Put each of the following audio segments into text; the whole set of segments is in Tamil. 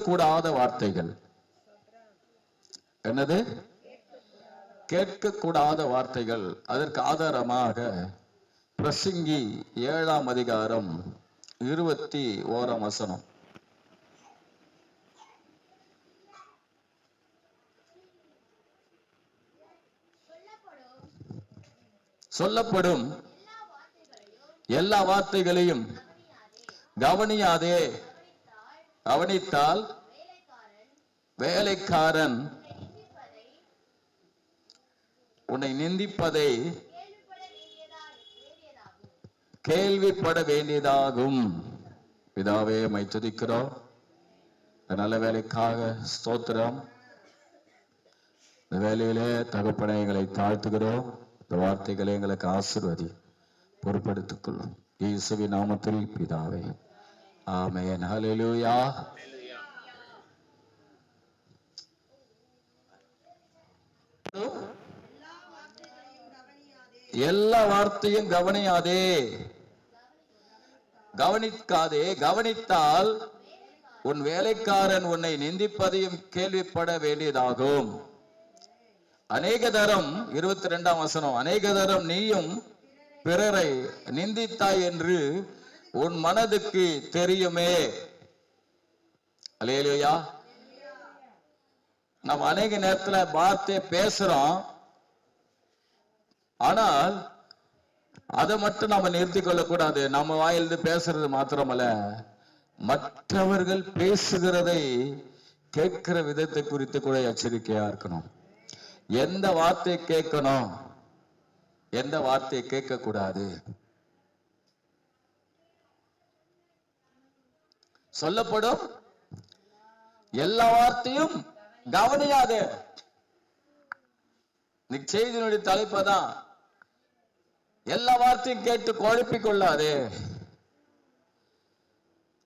கேட்கக்கூடாத வார்த்தைகள். என்னது? கேட்கக்கூடாத வார்த்தைகள். அதற்கு ஆதாரமாக பிரசங்கி 7ஆம் அதிகாரம் 21ஆம் வசனம். சொல்லப்படும் எல்லா வார்த்தைகளையும் கவனியாதே. கவனித்தால் வேலைக்காரன் உன்னை நிந்திப்பதை கேள்விப்பட வேண்டியதாகும். பிதாவே, உம்மை துதிக்கிறோம். நல்ல வேலைக்காக ஸ்தோத்திரம். இந்த வேலையிலே தகப்பனை எங்களை தாழ்த்துகிறோம். இந்த வார்த்தைகளை எங்களுக்கு ஆசீர்வதி, பொறுப்படுத்திக் கொள்ளும். இயேசுவின் நாமத்தில் பிதாவே, ஆமென். ஹல்லேலூயா. எல்லா வார்த்தையும் கவனியாதே. கவனிக்காதே. கவனித்தால் உன் வேலைக்காரன் உன்னை நிந்திப்பதையும் கேள்விப்பட வேண்டியதாகும். அநேக தரம் 22ஆம் வசனம், அநேக தரம் நீயும் பிறரை நிந்தித்தாய் என்று உன் மனதுக்கு தெரியுமே. அல்லேலூயா. நம்ம அநேக நேரத்துல வார்த்தை பேசுறோம், ஆனால் அதை மட்டும் நம்ம நிறுத்தி கொள்ளக்கூடாது. நம்ம வாயிலிருந்து பேசுறது மாத்திரமல்ல, மற்றவர்கள் பேசுகிறதை கேட்கிற விதத்தை குறித்து கூட எச்சரிக்கையா இருக்கணும். எந்த வார்த்தை கேட்கணும், எந்த வார்த்தையை கேட்க கூடாது. சொல்லப்படும் எல்லா வார்த்தையும் கவனியாதே. செய்தியினுடைய தலைப்பதான், எல்லா வார்த்தையும் கேட்டு குழப்பிக் கொள்ளாதே.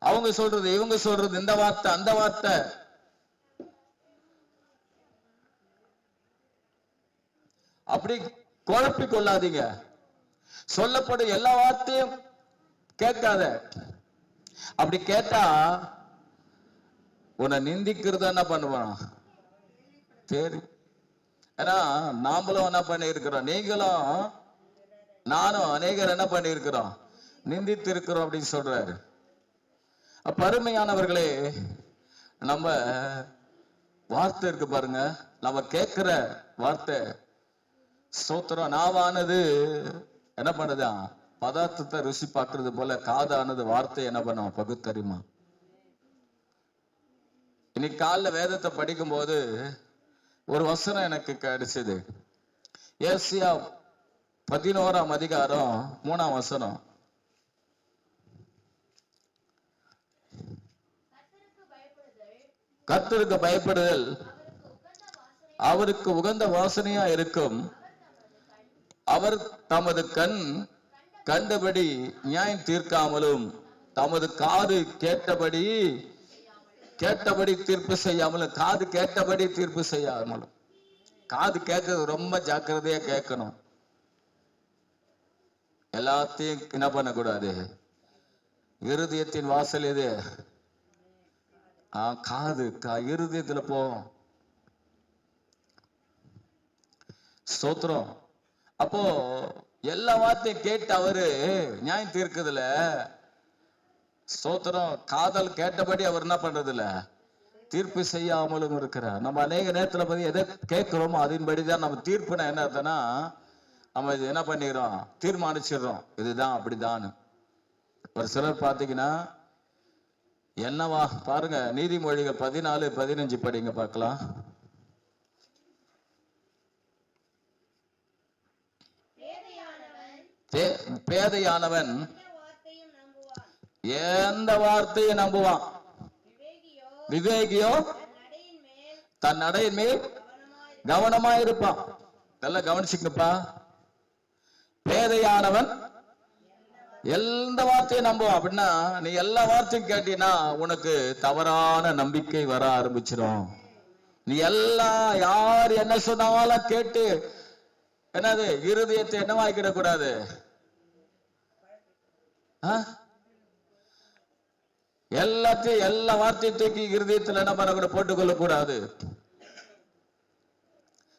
அவங்க சொல்றது, இவங்க சொல்றது, இந்த வார்த்தை அந்த வார்த்தை, அப்படி குழப்பிக் கொள்ளாதீங்க. சொல்லப்படும் எல்லா வார்த்தையும் கேட்காத. அப்படி கேட்டா உன்னை நிந்திக்கிறத என்ன பண்ணுவான்? சரி, ஏன்னா நாமளும் என்ன பண்ணி இருக்கிறோம், நீங்களும் நானும் அநேகர் என்ன பண்ணி இருக்கிறோம், நிந்தித்து இருக்கிறோம் அப்படின்னு சொல்றாரு. அப்ப அருமையானவர்களே, நம்ம வார்த்தை இருக்கு பாருங்க, நம்ம கேட்கிற வார்த்தை ஸ்தோத்திரம். நாவானது என்ன பண்ணுதான், பதார்த்தத்தை ருசி பார்க்கறது போல காதானது வார்த்தை என்ன பண்ணும், பகுத்தறிமா. இன்னைக்கு காலைல வேதத்தை படிக்கும் போது ஒரு வசனம் எனக்கு கிடைச்சது. ஏசியா 11ஆம் அதிகாரம் 3ஆம் வசனம். கர்த்தருக்கு பயப்படுதல் அவருக்கு உகந்த வாசனையா இருக்கும். அவர் தமது கண் கண்டபடி நியாயம் தீர்க்காமலும் தமது காது கேட்டபடி தீர்ப்பு செய்யாமலும். காது கேட்டபடி தீர்ப்பு செய்யாமலும். காது கேட்கறது ரொம்ப ஜாக்கிரதையா கேட்கணும். எல்லாத்தையும் என்ன பண்ணக்கூடாது. இருதயத்தின் வாசல் எது? காது. இருதயத்துல போ. ஸ்தோத்திரம். அப்போ எல்லா வார்த்தையும் கேட்டு அவரு நியாயம் தீர்க்குதுல. ஸ்தோத்திரம். காதல் கேட்டபடி அவர் என்ன பண்றது இல்ல, தீர்ப்பு செய்யாமலும் இருக்கிறார். நம்ம அநேக நேரத்துல பத்தி எதை கேட்கிறோமோ அதன்படிதான் நம்ம தீர்ப்புனா என்ன அர்த்தம்னா, நம்ம இது என்ன பண்ணிடுறோம், தீர்மானிச்சிடுறோம் இதுதான் அப்படிதான். ஒரு சிலர் பாத்தீங்கன்னா என்னவா பாருங்க, நீதிமொழிகள் 14:15 படிங்க பார்க்கலாம். பேதையானவன் எந்த வார்த்தையை நம்புவான், விவேகியோ தன் நடையின் மேல் கவனமா இருப்பான். நல்லா கவனிச்சுக்கப்பா. பேதையானவன் எந்த வார்த்தையும் நம்புவான். அப்படின்னா நீ எல்லா வார்த்தையும் கேட்டீங்கன்னா உனக்கு தவறான நம்பிக்கை வர ஆரம்பிச்சிடும். நீ எல்லாம் யார் என்ன சொன்னாலும் கேட்டு என்னது இருதயத்தை என்னவாக்கிடக்கூடாது. எல்லாத்தையும் எல்லா வார்த்தையும் தூக்கி இருதயத்தில் என்ன பண்ண போட்டுக்கொள்ள கூடாது.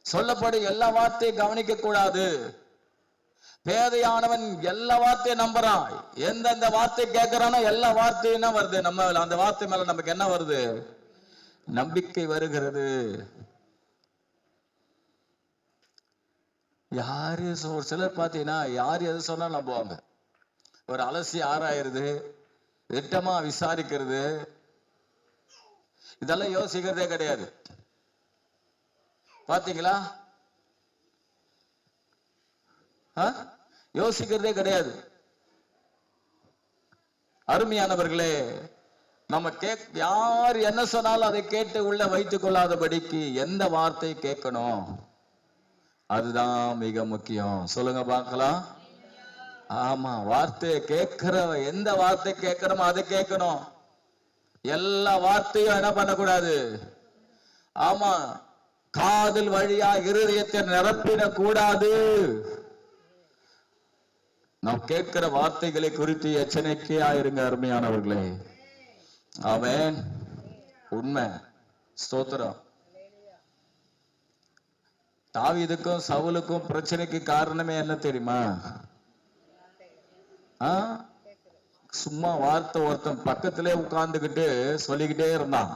சொல்லப்படும் எல்லா வார்த்தையும் கவனிக்க கூடாது. பேதையானவன் எல்லா வார்த்தையும் நம்புறான். எந்தெந்த வார்த்தை கேட்கிறானோ எல்லா வார்த்தையும் என்ன வருது, நம்ம அந்த வார்த்தை மேல நமக்கு என்ன வருது, நம்பிக்கை வருகிறது. யாரு ஒரு சிலர் பார்த்தீங்கன்னா யார் எது சொன்னாலும் நம்புவாங்க. ஒரு அலசி ஆராயிருது, திட்டமா விசாரிக்கிறது, இதெல்லாம் யோசிக்கிறதே கிடையாது. பாத்தீங்களா? யோசிக்கிறதே கிடையாது. அருமையானவர்களே, நம்ம யார் என்ன சொன்னாலும் அதை கேட்டு உள்ள வைத்துக் கொள்ளாதபடிக்கு எந்த வார்த்தை கேட்கணும் அதுதான் மிக முக்கியம். சொல்லுங்க பார்க்கலாம். ஆமா, வார்த்தையை கேட்கிற எந்த வார்த்தை கேட்கிறோமோ அதை கேட்கணும். எல்லா வார்த்தையும் என்ன பண்ணக்கூடாது. ஆமா, காதல் வழியா இருதயத்தை நிரப்பிட கூடாது. நாம் கேட்கிற வார்த்தைகளை குறித்து எச்சரிக்கையா இருங்க அருமையானவர்களே. ஆமென். உண்மை. ஸ்தோத்திரம். தாவீதுக்கும் சவுலுக்கும் பிரச்சனைக்கு காரணமே என்ன தெரியுமா? சும்மா வார்த்தை ஒருத்தன் பக்கத்திலே உட்கார்ந்துகிட்டு சொல்லிக்கிட்டே இருந்தான்.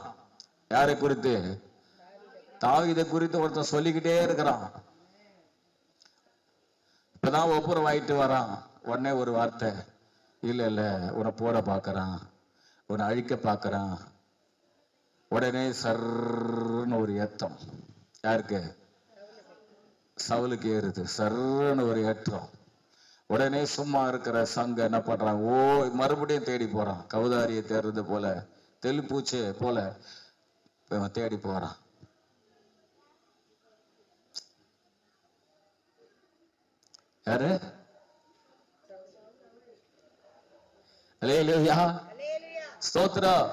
யாரை குறித்து? தாவீதை குறித்து ஒருத்தன் சொல்லிக்கிட்டே இருக்கிறான். இப்பதான் ஒப்புரவாயிட்டு வரான். உடனே ஒரு வார்த்தை, இல்ல இல்ல உன்னை போட பாக்குறான், உன்னை அழிக்க பாக்குறான். உடனே சர்ன்னு ஒரு ஏத்தம். யாருக்கு? சவுலுக்கு ஏறுது. சர்ன்னு ஒரு ஏற்றம். உடனே சும்மா இருக்கிற சங்க என்ன பண்றான், மறுபடியும் தேடி போறான். கவுதாரியை தேடுறது போல, தெளிப்பூச்சி போல தேடி போறான். யாரு? அல்லேலூயா, ஸ்தோத்திரம்.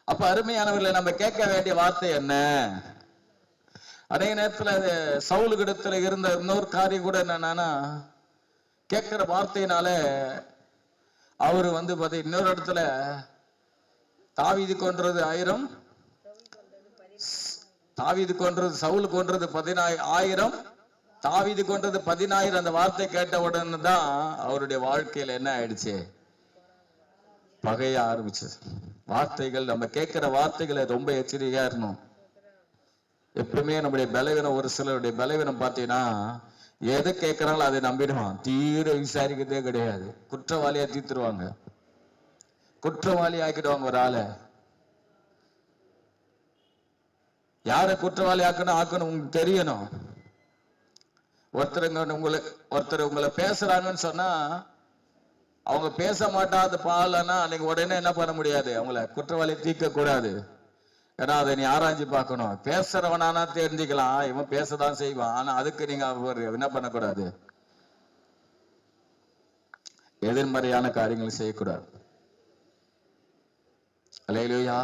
அப்ப அருமையானவர்களை நம்ம கேட்க வேண்டிய வார்த்தை என்ன? அதே நேரத்துல சவுலுகிடத்துல இருந்த இன்னொரு காரியம் கூட என்னன்னா, கேட்கிற வார்த்தையினால அவரு பாத்தீங்க இன்னொரு இடத்துல தாவீது கொன்றது 1000, தாவீது கொன்றது சவுல் கொன்றது 10,000, தாவீது கொன்றது 10,000. அந்த வார்த்தை கேட்ட உடனே தான் அவருடைய வாழ்க்கையில என்ன ஆயிடுச்சு, பகைய ஆரம்பிச்சது. வார்த்தைகள், நம்ம கேட்கிற வார்த்தைகளை ரொம்ப எச்சரிக்கையா இருக்கணும். எப்பவுமே நம்முடைய பலவீனம், ஒரு சிலருடைய பலவீனம் பார்த்தீங்கன்னா எதை கேட்கிறாங்களோ அதை நம்பிடுவான். தீர விசாரிக்கிறதே கிடையாது. குற்றவாளியா தீர்த்துருவாங்க, குற்றவாளி ஆக்கிடுவாங்க ஒரு ஆளை. யாரை குற்றவாளி ஆக்கணும் உங்களுக்கு தெரியணும். ஒருத்தர் உங்களை பேசுறாங்கன்னு சொன்னா அவங்க பேச மாட்டாத பாலன்னா அன்னைக்கு உடனே என்ன பண்ண முடியாது, அவங்கள குற்றவாளி தீர்க்க கூடாது. ஏன்னா அதை நீ ஆராய்ச்சி பார்க்கணும். பேசுறவனானா தெரிஞ்சுக்கலாம், இவன் பேசதான் செய்வான். ஆனா அதுக்கு நீங்க என்ன பண்ணக்கூடாது, எதிர்மறையான காரியங்கள் செய்யக்கூடாது. அல்லேலூயா.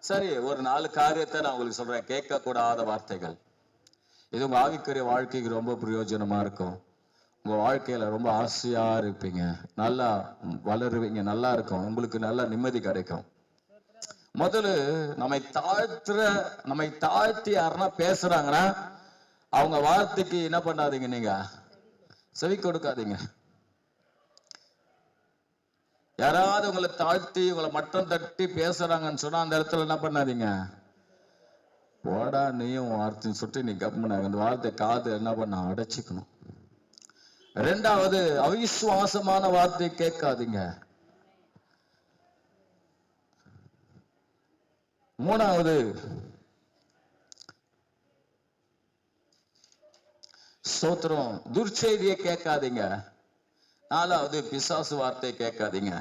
சரி, ஒரு 4 காரியத்தை நான் உங்களுக்கு சொல்றேன், கேட்க கூடாத வார்த்தைகள். இது உங்க ஆவிக்குரிய வாழ்க்கைக்கு ரொம்ப பிரயோஜனமா இருக்கும். உங்க வாழ்க்கையில ரொம்ப ஆசையா இருப்பீங்க, நல்லா வளருவீங்க, நல்லா இருக்கும், உங்களுக்கு நல்ல நிம்மதி கிடைக்கும். முதல்ல நம்மை தாழ்த்தி யாருன்னா பேசுறாங்கன்னா அவங்க வார்த்தைக்கு என்ன பண்ணாதீங்க, நீங்க செவி கொடுக்காதீங்க. யாராவது உங்களை தாழ்த்தி உங்களை மட்டம் தட்டி பேசுறாங்கன்னு சொன்னா அந்த இடத்துல என்ன பண்ணாதீங்க, போடா நீயும் வார்த்தைன்னு சொல்லிட்டு நீ கம்முனா அந்த வார்த்தை காது என்ன பண்ண அடைச்சிக்கணும். 2வது, அவிசுவாசமான வார்த்தை கேட்காதீங்க. 3வது, ஸ்தோத்திரம், துர்ச்செய்தியை கேட்காதீங்க. 4வது, பிசாசு வார்த்தை கேட்காதீங்க.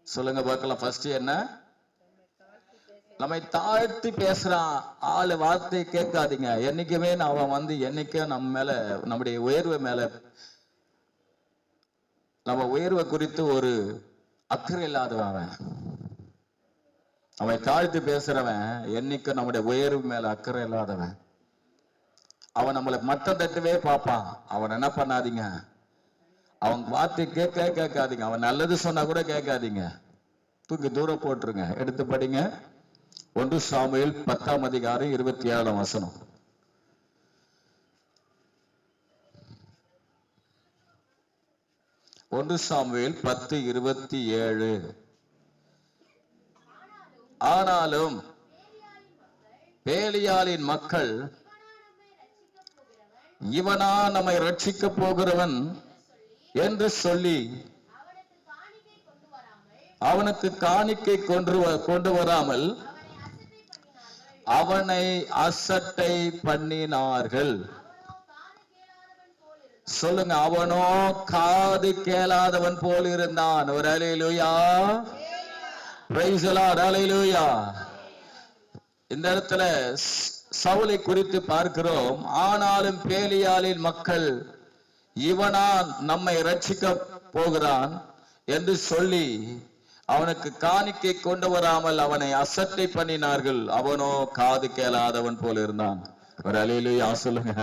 சொல்லுங்க பார்க்கலாம். ஃபர்ஸ்ட் என்ன? நம்மை தாழ்த்தி பேசுறான் ஆளு வார்த்தை கேட்காதீங்க. என்னைக்குமே அவன் என்னைக்கும் நம்ம மேல, நம்முடைய உயர்வு மேல, நம்ம உயர்வை குறித்து ஒரு அக்கறை இல்லாதவன். அவன் தாழ்த்தி பேசுறவன் என்னைக்கும் நம்முடைய உயர்வு மேல அக்கறை இல்லாதவன். அவன் நம்மளை மட்டம் தட்டுவே பார்ப்பான். அவன் என்ன பண்ணாதீங்க, அவன் வார்த்தை கேட்காதீங்க. அவன் நல்லது சொன்னா கூட கேட்காதீங்க. தூக்கி தூரம் போட்டுருங்க, எடுத்து படிங்க. 1 சாமுவேல் 10ஆம் அதிகாரம் 27ஆம் வசனம். 1 சாமுவேல் 10:27. ஆனாலும் பேலியாளின் மக்கள் இவனா நம்மை ரட்சிக்க போகிறவன் என்று சொல்லி அவனுக்கு காணிக்கை கொண்டு வராமல் அவனை அசட்டை பண்ணினார்கள். சொல்லுங்க, அவனோ காது கேளாதவன் போல் இருந்தான். ஒரு அல்லேலூயா, பிரைஸ் தி லார்ட், அல்லேலூயா. இந்த இடத்துல சவுலை குறித்து பார்க்கிறோம். ஆனாலும் பேலியாளின் மக்கள் இவனா நம்மை ரட்சிக்க போகிறான் என்று சொல்லி அவனுக்கு காணிக்கை கொண்டு வராமல் அவனை அசட்டை பண்ணினார்கள். அவனோ காது கேளாதவன் போல இருந்தான். ஒரு அல்லேலூயா சொல்லுங்க.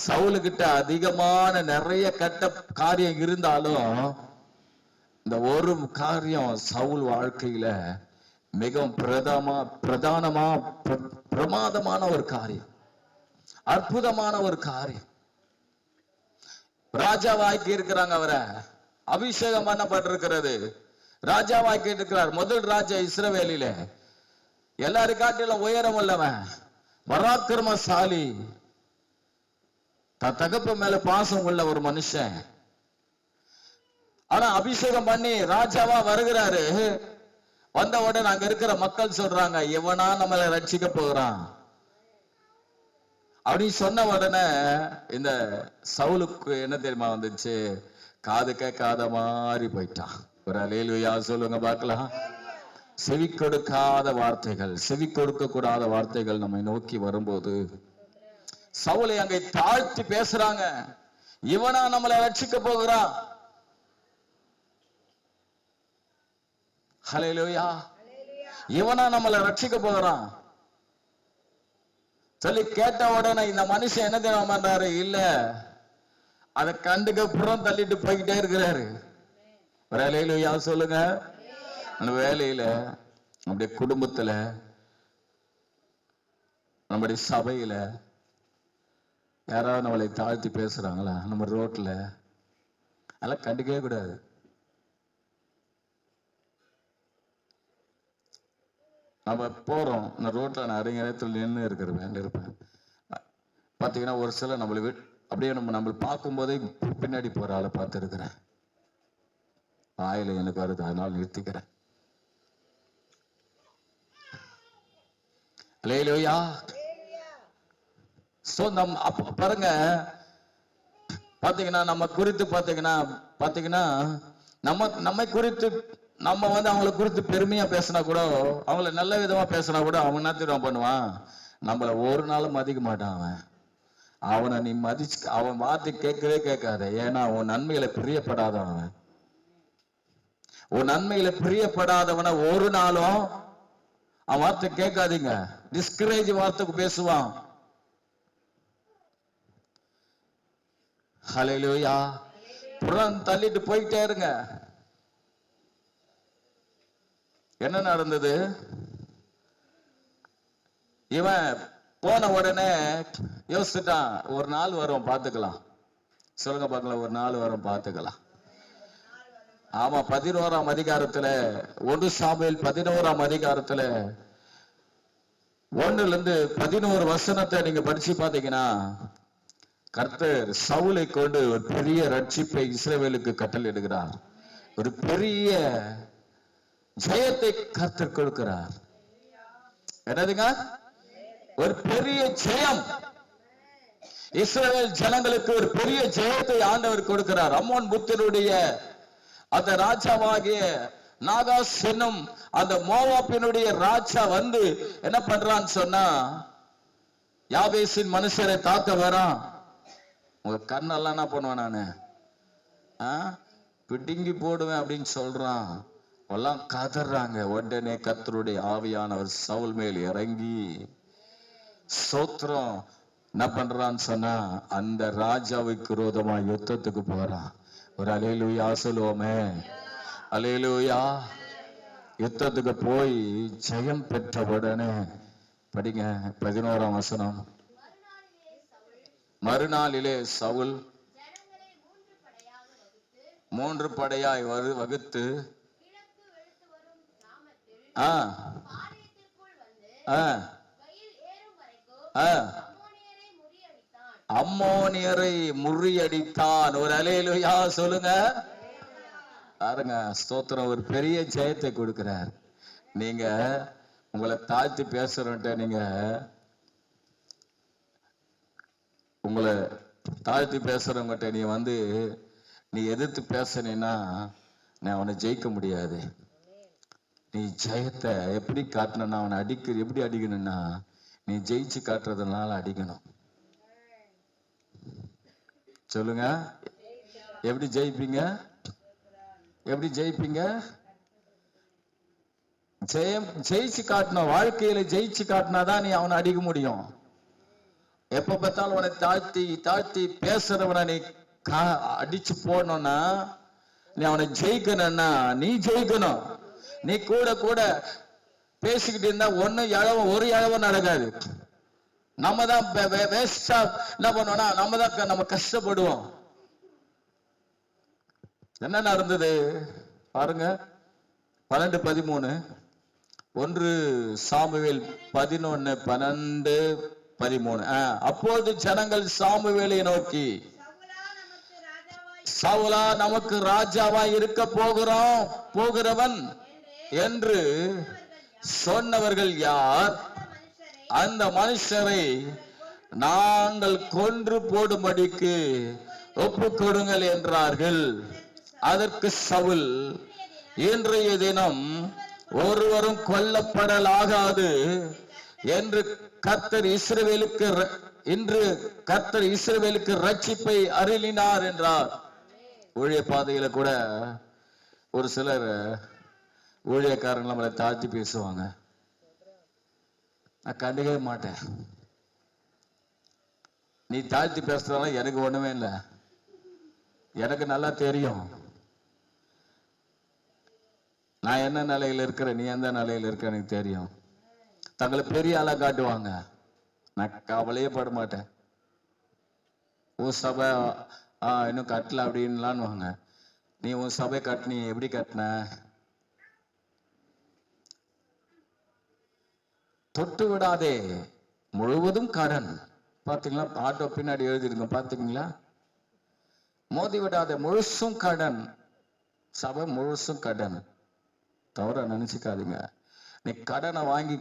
சவுலுகிட்ட அதிகமான நிறைய கட்ட காரியம் இருந்தாலும் இந்த ஒரு காரியம் சவுல் வாழ்க்கையில மிகவும் பிரமாதமான ஒரு காரியம், அற்புதமான ஒரு காரியம். ராஜாவாக்கி இருக்கிறாங்க, அவரை அபிஷேகம் பண்ணப்பட்டிருக்கிறது, ராஜாவாக்கி இருக்கிறார். முதல் ராஜா இஸ்ரவேலில எல்லாரும் காட்டிலும் உயரம் உள்ளவன், பராக்கிரமசாலி, தகப்ப மேல பாசம் உள்ள ஒரு மனுஷன். ஆனா அபிஷேகம் பண்ணி ராஜாவா வருகிறாரு. வந்த உடனே அங்க இருக்கிற மக்கள் சொல்றாங்க, இவனா நம்மளை ரட்சிக்க போகிறான் அப்படின்னு சொன்ன உடனே இந்த சவுலுக்கு என்ன தெரியுமா வந்துச்சு? காது கேட்காத மாதிரி போயிட்டான். ஒரு அல்லேலூயா சொல்லுங்க பார்க்கலாம். செவி கொடுக்காத வார்த்தைகள், செவி கொடுக்க கூடாத வார்த்தைகள் நம்மை நோக்கி வரும்போது சவுலை அங்கே தாழ்த்தி பேசுறாங்க. இவனா நம்மளை ரட்சிக்க போகிறான். ஹல்லேலூயா. இவனா நம்மளை ரட்சிக்க போகிறான் சொல்லி கேட்ட உடனே இந்த மனுஷன் என்ன தெரியுமா பண்றாரு? இல்ல, அதை கண்டுக்க புறம் தள்ளிட்டு போய்கிட்டே இருக்கிறாரு. ஒரு அல்லேலூயா சொல்லுங்க. அந்த வேலையில, நம்முடைய குடும்பத்துல, நம்முடைய சபையில யாராவது நம்மளை தாழ்த்தி பேசுறாங்களா? நம்ம ரோட்ல அதெல்லாம் கண்டுக்கவே கூடாது. நம்ம போறோம், நான் ரோட்ல நிறைய நேரத்தில் நின்று இருப்பேன். பாத்தீங்கன்னா ஒரு சில நம்மளை அப்படியே நம்ம பார்க்கும் போதே பின்னாடி போற ஆளை பார்த்து இருக்கிறேன். ஆயில எனக்கு வருது, அதனால நிறுத்திக்கிறேன். அல்லேலூயா. சோ பாருங்க, பாத்தீங்கன்னா நம்ம குறித்து பாத்தீங்கன்னா நம்மை குறித்து நம்ம அவங்களை குறித்து பெருமையா பேசினா கூட, அவங்கள நல்ல விதமா பேசினா கூட அவன் என்ன தெரியும் பண்ணுவான்? நம்மள ஒரு நாளும் மதிக்க மாட்டான். அவனை நீ மதிச்சு அவன் வார்த்தை கேட்கவே கேட்காத. ஏன்னா அவன் நன்மைகளை பிரியப்படாதவன். உன் நன்மைகளை பிரியப்படாதவனை ஒரு நாளும் அவன் வார்த்தை கேட்காதீங்க. டிஸ்கரேஜ் வார்த்தைக்கு பேசுவான். ஹல்லேலூயா. புறம் தள்ளிட்டு போயிட்டே இருங்க. என்ன நடந்தது? இவன் போன உடனே யோசிச்சுட்டான், ஒரு நாள் வரும் பார்த்துக்கலாம். சொல்லுங்க பார்க்கலாம், ஒரு நாள் வரும் பார்த்துக்கலாம். ஆமா, 11ஆம் அதிகாரத்துல, 1 சாமுவேல் 11ஆம் அதிகாரத்துல 1-11 வசனத்தை நீங்க படிச்சு பாத்தீங்கன்னா, கர்த்தர் சவுலை கொண்டு ஒரு பெரிய ரட்சிப்பை இஸ்ரவேலுக்கு கட்டளையிடுகிறார். ஒரு பெரிய ஜெயத்தை கர்த்தர் கொடுக்கிறார். என்னதுங்க? ஒரு பெரிய ஜெயம். இஸ்ரவேல் ஜனங்களுக்கு ஒரு பெரிய ஜெயத்தை ஆண்டவர் கொடுக்கிறார். அம்மோன் புத்திரனுடைய அந்த ராஜாவாகிய நாகாஸ் என்னும் அந்த மோவாபினுடைய ராஜா வந்து என்ன பண்றான்னு சொன்னா, யாபேசின் மனுஷரை தாக்க வரான். உங்க கண்ணெல்லாம் என்ன பண்ணுவேன் நானு பிடுங்கி போடுவேன் அப்படின்னு சொல்றான். எல்லாம் கதறாங்க. உடனே கர்த்தருடைய ஆவியானவர் சவுல் மேல் இறங்கி சோத்திரம் என்ன பண்றான்னு சொன்னா, அந்த ராஜாவுக்கு விரோதமா யுத்தத்துக்கு போறான். ஒரு அல்லேலூயா சொல்லுவோமே. அல்லேலூயா. யுத்தத்துக்கு போய் ஜெயம் பெற்ற உடனே படிங்க 11ஆம் வசனம். மறுநாளிலே சவுல் 3 படையாய் வகுத்து அம்மோனியரை முறியடித்தான். ஒரு அல்லேலூயா சொல்லுங்க. பாருங்க, ஸ்தோத்திரம். ஒரு பெரிய ஜெயத்தை கொடுக்கிறார். நீங்க உங்களை தாழ்த்தி பேசுறேன்ட்ட, நீங்க உங்களை தாழ்த்தி பேசுறவங்கிட்ட நீ எதிர்த்து பேசினா நான் அவனை ஜெயிக்க முடியாது. நீ ஜெயத்தை எப்படி காட்டணும்னா, அவனை எப்படி அடிக்கணும்னா, நீ ஜெயிச்சு காட்டுறதுனால அடிக்கணும். சொல்லுங்க, எப்படி ஜெயிப்பீங்க? எப்படி ஜெயிப்பீங்க? ஜெயிச்சு காட்டணும். வாழ்க்கையில ஜெயிச்சு காட்டினாதான் நீ அவனை அடிக்க முடியும். எப்ப பார்த்தாலும் அவனை தாழ்த்தி தாழ்த்தி பேசுறவனை நீ அடிச்சு போடணும்னா, நீ அவனை ஜெயிக்கணும்னா நீ ஜெயிக்கணும். நீ கூட கூட பேசிக்கிட்டு இருந்தா ஒரு இழவும் நடக்காது. நம்ம தான் வேஸ்டா என்ன பண்ணுவோம்னா, நம்ம கஷ்டப்படுவோம். என்ன நடந்தது பாருங்க. 12:13 1 சாமுவேல் 11:12-13. அப்போது ஜனங்கள் சாமுவேலை நோக்கி, சவுலா நமக்கு ராஜாவா இருக்க போகிறவன் என்று சொன்னவர்கள் யார்? அந்த மனுஷரை நாங்கள் கொன்று போடும்படிக்கு ஒப்பு கொடுங்கள் என்றார்கள். அதற்கு சவுல், இன்றைய தினம் ஒருவரும் கொல்லப்படலாகாது என்று கர்த்தர் இஸ்ரவேலுக்கு ரட்சிப்பை அருளினார் என்றார். ஊழிய பாதையில கூட ஒரு சிலர் ஊழியக்காரங்க நம்மளை தாழ்த்தி பேசுவாங்க. நான் கண்டுக்கவே மாட்டேன். நீ தாழ்த்தி பேசுறதால எனக்கு ஒண்ணுமே இல்லை. எனக்கு நல்லா தெரியும் நான் என்ன நிலையில இருக்கிறேன், நீ எந்த நிலையில இருக்க எனக்கு தெரியும். தங்களை பெரிய ஆளா காட்டுவாங்க. நான் கவலையே பட மாட்டேன். உன் சபை இன்னும் கட்டல அப்படின்லான்னு வாங்க. நீ உன் சபை கட்டினி, எப்படி கட்டின? தொட்டு விடாதே, முழுவதும் கடன். பாத்தீங்களா? ஆட்டோ பின்னாடி எழுதிருங்க, பாத்தீங்களா? மோதி விடாதே, முழுசும் கடன். சபை முழுசும் கடன். தவற நினைச்சுக்காதீங்க. நீ கடனை வாங்கி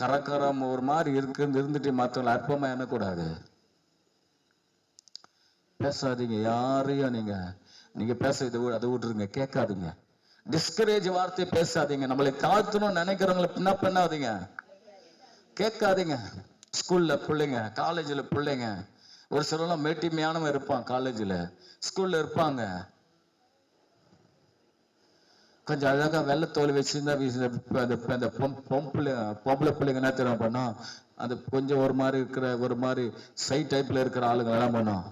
கரக்கரம் ஒரு மாதிரி இருந்துட்டு மற்றவங்களை அற்பமா எண்ணக்கூடாது. பேசாதீங்க யாரையும். நீங்க பேச அதை விட்டுருங்க, கேட்காதீங்க. டிஸ்கரேஜ் வார்த்தை பேசாதீங்க. நம்மளை தாழ்த்தணும்னு நினைக்கிறவங்களை என்ன பண்ணாதீங்க, கேட்காதீங்க. ஸ்கூல்ல பிள்ளைங்க, காலேஜ்ல பிள்ளைங்க, ஒரு சிலர்லாம் மேட்டிமையானவன் இருப்பான், காலேஜ்ல ஸ்கூல்ல இருப்பாங்க. கொஞ்சம் அழகா வெள்ளத்தோல் வச்சிருந்தா அந்த பொம்பளை பிள்ளைங்க என்ன தெரியும் பண்ணோம், அது கொஞ்சம் ஒரு மாதிரி சை டைப்ல இருக்கிற ஆளுங்க என்ன பண்ணோம்,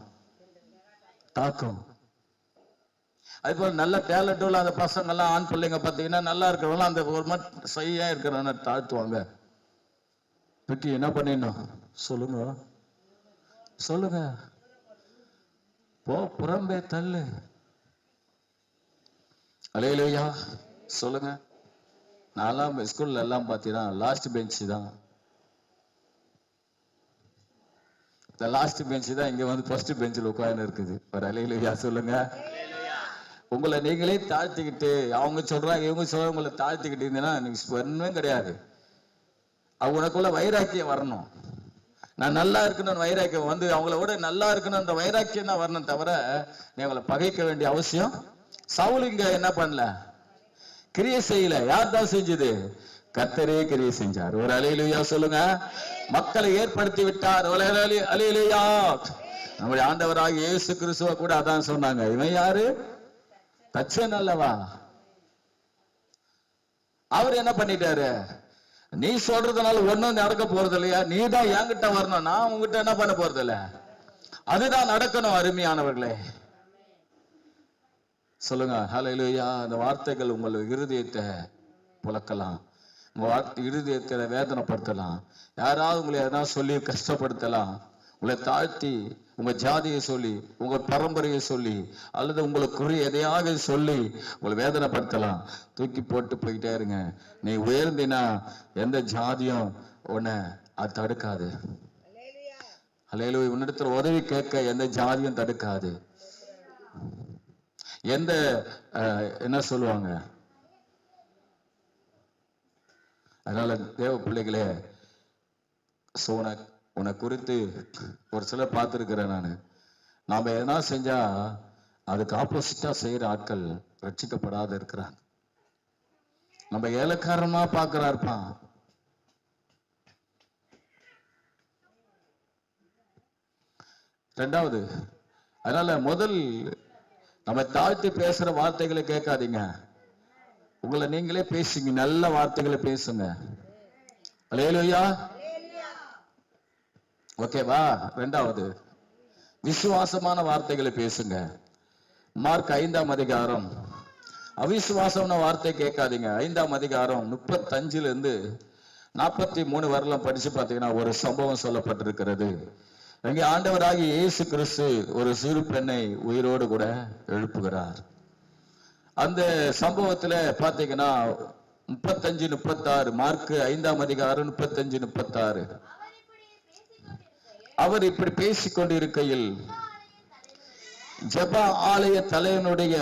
தாக்கும். அது போல நல்ல டேலண்ட் உள்ள அந்த பசங்க எல்லாம், ஆண் பிள்ளைங்க பார்த்தீங்கன்னா நல்லா இருக்கிறவங்க அந்த ஒரு மாதிரி சையா இருக்கிறவங்க தாழ்த்துவாங்க. பற்றி என்ன பண்ணிடணும் சொல்லுங்க, சொல்லுங்க, புறம்பே தள்ளு. அல்லேலூயா சொல்லுங்க. நான் ஸ்கூல்ல எல்லாம் பார்த்தீங்கன்னா லாஸ்ட் பெஞ்ச் தான். இந்த லாஸ்ட் பெஞ்ச் தான் இங்க வந்து ஃபர்ஸ்ட் பெஞ்சில் உட்கார்ந்து இருக்குது. ஒரு அல்லேலூயா சொல்லுங்க. உங்களை நீங்களே தாழ்த்திக்கிட்டு, அவங்க சொல்றாங்க இவங்க சொல்றாங்க, உங்களை தாழ்த்திக்கிட்டு இருந்தீங்கன்னா நீங்க ஒண்ணுமே கிடையாது. உனக்குள்ள வைராக்கியம் வரணும். நான் நல்லா இருக்கணும்னு வைராக்கியம் வந்து அவங்கள விட நல்லா இருக்கணும்ன்ற வைராக்கியம் தான் வரணும், தவிர நீ அவங்களை பகைக்க வேண்டிய அவசியம். சவுல் இங்க என்ன பண்ணல, கிரியை செய்யல. யார் தான் செஞ்சது? கர்த்தரே கிரியை செஞ்சார். ஒரு அல்லேலூயா சொல்லுங்க. மக்களை ஏற்படுத்தி விட்டார். அல்லேலூயா. நம்முடைய ஆண்டவராக இயேசு கிறிஸ்துவ கூட அதான் சொன்னாங்க, இவன் யாரு? தச்சன் அல்லவா? அவர் என்ன பண்ணிட்டாரு? நீ சொல்றதுனால ஒண்ணும் நடக்க போறது இல்லையா, நீ தான் என்கிட்ட வரணும், நான் உங்ககிட்ட என்ன பண்ண போறது இல்ல. அதுதான் நடக்கணும். அருமையானவர்களே சொல்லுங்க ஹல்லேலூயா. அந்த வார்த்தைகள் உங்கள் இருதயத்தை புழக்கலாம், உங்க இருதயத்தை வேதனைப்படுத்தலாம், யாராவது உங்களை எதனா சொல்லி கஷ்டப்படுத்தலாம், உங்களை தாழ்த்தி உங்க ஜாதியை சொல்லி உங்க பரம்பரையை சொல்லி அல்லது உங்களுக்குரிய எதையாக சொல்லி உங்களை வேதனைப்படுத்தலாம். தூக்கி போட்டு போயிட்டே இருங்க. நீ உயர்ந்தினா எந்த ஜாதியும் உன்னை அது தடுக்காது. அல்லேலூயா. உன்னிடத்துல உதவி கேட்க எந்த ஜாதியும் தடுக்காது. எந்த என்ன சொல்லுவாங்க, அதனால தேவ பிள்ளைகளே, உன்னை குறித்து ஒரு சிலர் பார்த்துருக்கிறேன் நான். நாம எதனா செஞ்சா அதுக்கு ஆப்போசிட்டா செய்யற ஆட்கள் ரட்சிக்கப்படாத இருக்கிறாங்க. நம்ம ஏலக்காரமா பார்க்கிறா இருப்பான். ரெண்டாவது, அதனால முதல் நம்ம தாழ்த்தி பேசுற வார்த்தைகளை கேட்காதீங்க. உங்களை நீங்களே பேசுங்க, நல்ல வார்த்தைகளை பேசுங்க. அல்லேலூயா. ஓகேவா? ரெண்டாவது, விசுவாசமான வார்த்தைகளை பேசுங்க. மார்க் 5ஆம் அதிகாரம், அவிசுவாசமான வார்த்தை கேட்காதீங்க. 5ஆம் அதிகாரம் 35 43 வரலாம் படிச்சு பார்த்தீங்கன்னா ஒரு சம்பவம் சொல்லப்பட்டிருக்கிறது. அங்கே ஆண்டவராகிய இயேசு கிறிஸ்து ஒரு சிறு பெண்ணை உயிரோடு கூட எழுப்புகிறார். அந்த சம்பவத்துல பாத்தீங்கன்னா 35-36, மார்க் 5ஆம் அதிகாரம் 35-36. அவர் இப்படி பேசிக் கொண்டிருக்கையில் ஜெப ஆலய தலைவனுடைய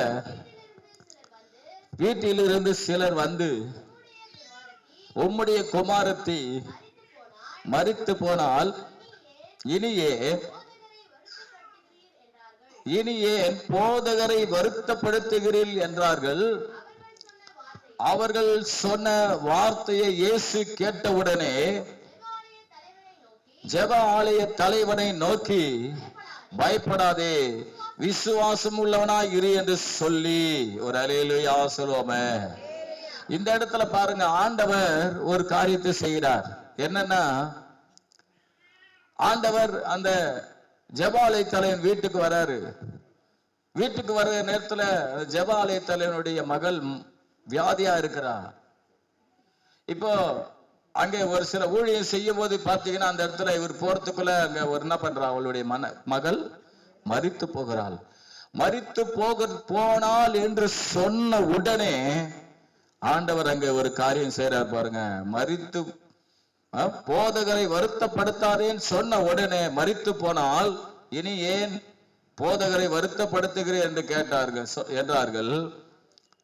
வீட்டிலிருந்து சிலர் வந்து, உம்முடைய குமாரத்தி மரித்து போனால் இனி ஏன் போதகரை வருத்தப்படுத்துகிறீர் என்றார்கள். அவர்கள் சொன்ன வார்த்தையை இயேசு கேட்டவுடனே ஜெப ஆலய தலைவனை நோக்கி, பயப்படாதே, விசுவாசம் உள்ளவனாய் இரு என்று சொல்லி ஒரு அல்லேலூயா சொல்லுவோமே. இந்த இடத்துல பாருங்க, ஆண்டவர் ஒரு காரியத்தை செய்கிறார். என்னன்னா, ஆண்டவர் அந்த ஜெபாலய தலைவன் வீட்டுக்கு வராரு. வீட்டுக்கு வர நேரத்துல ஜெபாலய தலைவனுடைய மகள் வியாதியா இருக்கிறா. இப்போ அங்கே ஒரு சில ஊழியம் செய்யும் போது பாத்தீங்கன்னா அந்த இடத்துல இவர் போறதுக்குள்ள அங்க ஒரு என்ன பண்றா, அவளுடைய மகள் மரித்து போகிறாள். மரித்து போனால் என்று சொன்ன உடனே ஆண்டவர் அங்க ஒரு காரியம் செய்யறார் பாருங்க. மரித்து போதகரை வருத்தப்படுத்தாதேன்னு சொன்ன உடனே, மரித்து போனால் இனி ஏன் போதகரை வருத்தப்படுத்துகிறேன் என்று என்றார்கள்.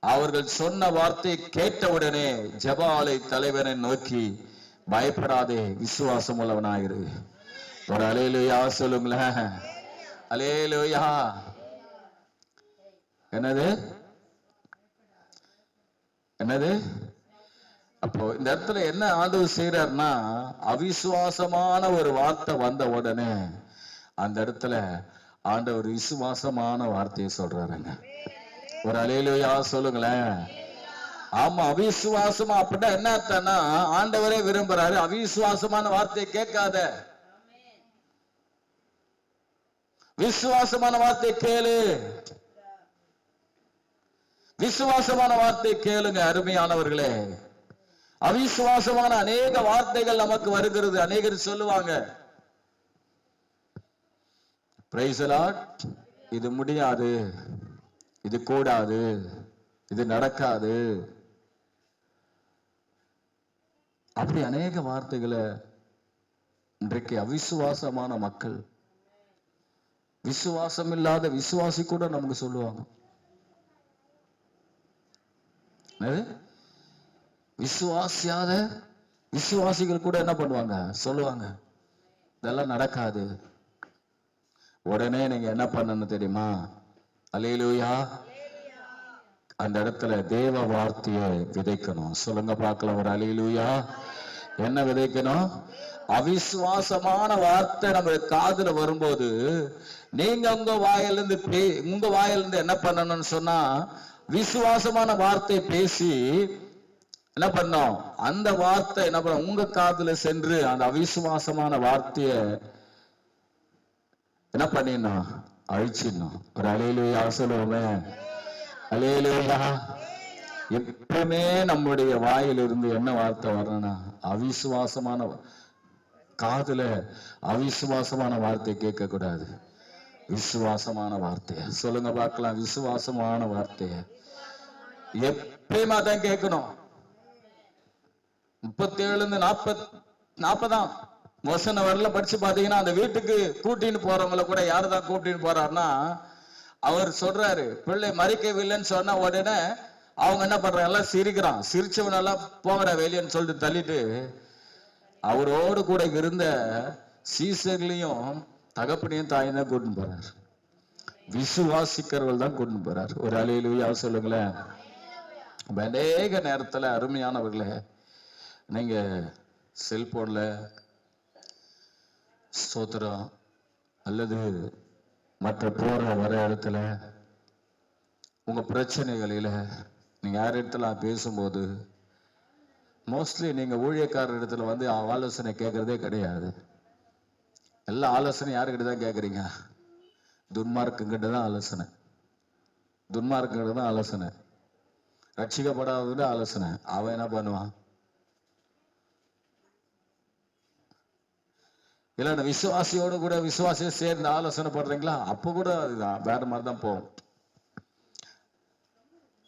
அவர்கள் சொன்ன வார்த்தை கேட்டவுடனே ஜெப ஆலய தலைவனை நோக்கி, பயப்படாதே, விசுவாசம் உள்ளவனாயிரு. ஒரு அல்லேலூயா சொல்லுங்களேன். அல்லேலூயா. என்னது என்னது அப்போ இந்த இடத்துல என்ன ஆண்டவர் செய்யறாருன்னா, அவிசுவாசமான ஒரு வார்த்தை வந்த உடனே அந்த இடத்துல ஆண்டவர் விசுவாசமான வார்த்தையை சொல்றாருங்க. ஒரு அல்லேலூயா சொல்லுங்களேன். ஆமா, அவிசுவாசமா அப்படின்னா என்ன அர்த்தம்னா, ஆண்டவரே விரும்புறாரு அவிசுவாசமான வார்த்தையை கேட்காத, விசுவாசமான வார்த்தை கேளு. விசுவாசமான வார்த்தை கேளுங்க அருமையானவர்களே. அவிசுவாசமான அநேக வார்த்தைகள் நமக்கு வருகிறது. அநேகர் சொல்லுவாங்க, பிரைஸ் தி லார்ட், இது முடியாது, இது கூடாது, இது நடக்காது, அப்படி அநேக வார்த்தைகளை இன்றைக்கு அவிசுவாசமான மக்கள், விசுவாசம் இல்லாத விசுவாசி கூட நமக்கு சொல்லுவாங்க. விசுவாசியாத விசுவாசிகள் கூட என்ன பண்ணுவாங்க, சொல்லுவாங்க, இதெல்லாம் நடக்காது. உடனே நீங்க என்ன பண்ணணும் தெரியுமா? அல்லேலூயா. அந்த இடத்துல தேவ வார்த்தையை விதைக்கணும். சொல்லுங்க பார்க்கலாம், ஒரு அல்லேலூயா. என்ன விதைக்கணும்? அவிசுவாசமான வார்த்தை நம்ம காதுல வரும்போது நீங்க உங்க வாயிலிருந்து என்ன பண்ணணும்னு சொன்னா, விசுவாசமான வார்த்தை பேசி என்ன பண்ணோம், அந்த வார்த்தை என்ன பண்ண உங்க காதுல சென்று அந்த அவிசுவாசமான வார்த்தைய என்ன பண்ணிடணும், அழிச்சிடணும். ஒரு அல்லேலூயா சொல்லுவோமே. அல்லேலூயா. எப்பவுமே நம்முடைய வாயிலிருந்து என்ன வார்த்தை வரணும்னா, அவிசுவாசமான காதுல அவிசுவாசமான வார்த்தை கேட்க கூடாது. விசுவாசமான வார்த்தைய சொல்லுங்க பார்க்கலாம். விசுவாசமான வார்த்தைய எப்பயுமா தான் கேட்கணும். 37 40 வசனம் வரல படிச்சு பாத்தீங்கன்னா, அந்த வீட்டுக்கு கூட்டின்னு போறவங்களை கூட யாருதான் கூட்டின்னு போறாருன்னா, அவர் சொல்றாரு பிள்ளை மறிக்கவில்லைன்னு சொன்ன உடனே அவங்க என்ன பண்றாங்க, எல்லாம் சிரிக்கிறான். சிரிச்சவனெல்லாம் போங்கடா வெளியன்னு சொல்லிட்டு தள்ளிட்டு அவரோடு கூட இருந்த சீசர்களையும் தகப்பனையும் தாயும் தான் கூட்டின்னு போறாரு. விசுவாசிக்கிறவர்கள் தான் கூட்டின்னு போறாரு. ஒரு அல்லேலூயா சொல்லுங்களேன். அநேக நேரத்துல அருமையானவர்களே, நீங்க செல்போன்ல ஸ்தோத்திரம் அல்லது மற்ற போற வர இடத்துல உங்க பிரச்சனைகளில நீங்க யார் இடத்துல பேசும்போது மோஸ்ட்லி நீங்க ஊழியக்காரர் இடத்துல வந்து ஆலோசனை கேட்கறதே கிடையாது. எல்லா ஆலோசனை யாருக்கிட்ட தான் கேட்குறீங்க? துன்மார்க்கிட்ட தான் ஆலோசனை. துன்மார்க்கிட்ட தான் ஆலோசனை. ரட்சிக்கப்படாத ஆலோசனை. அவன் என்ன பண்ணுவான்? இல்ல விசுவாசியோடு கூட விசுவாசியை சேர்ந்து ஆலோசனை பண்றீங்களா? அப்ப கூட அதுதான் வேற மாதிரி தான் போகும்.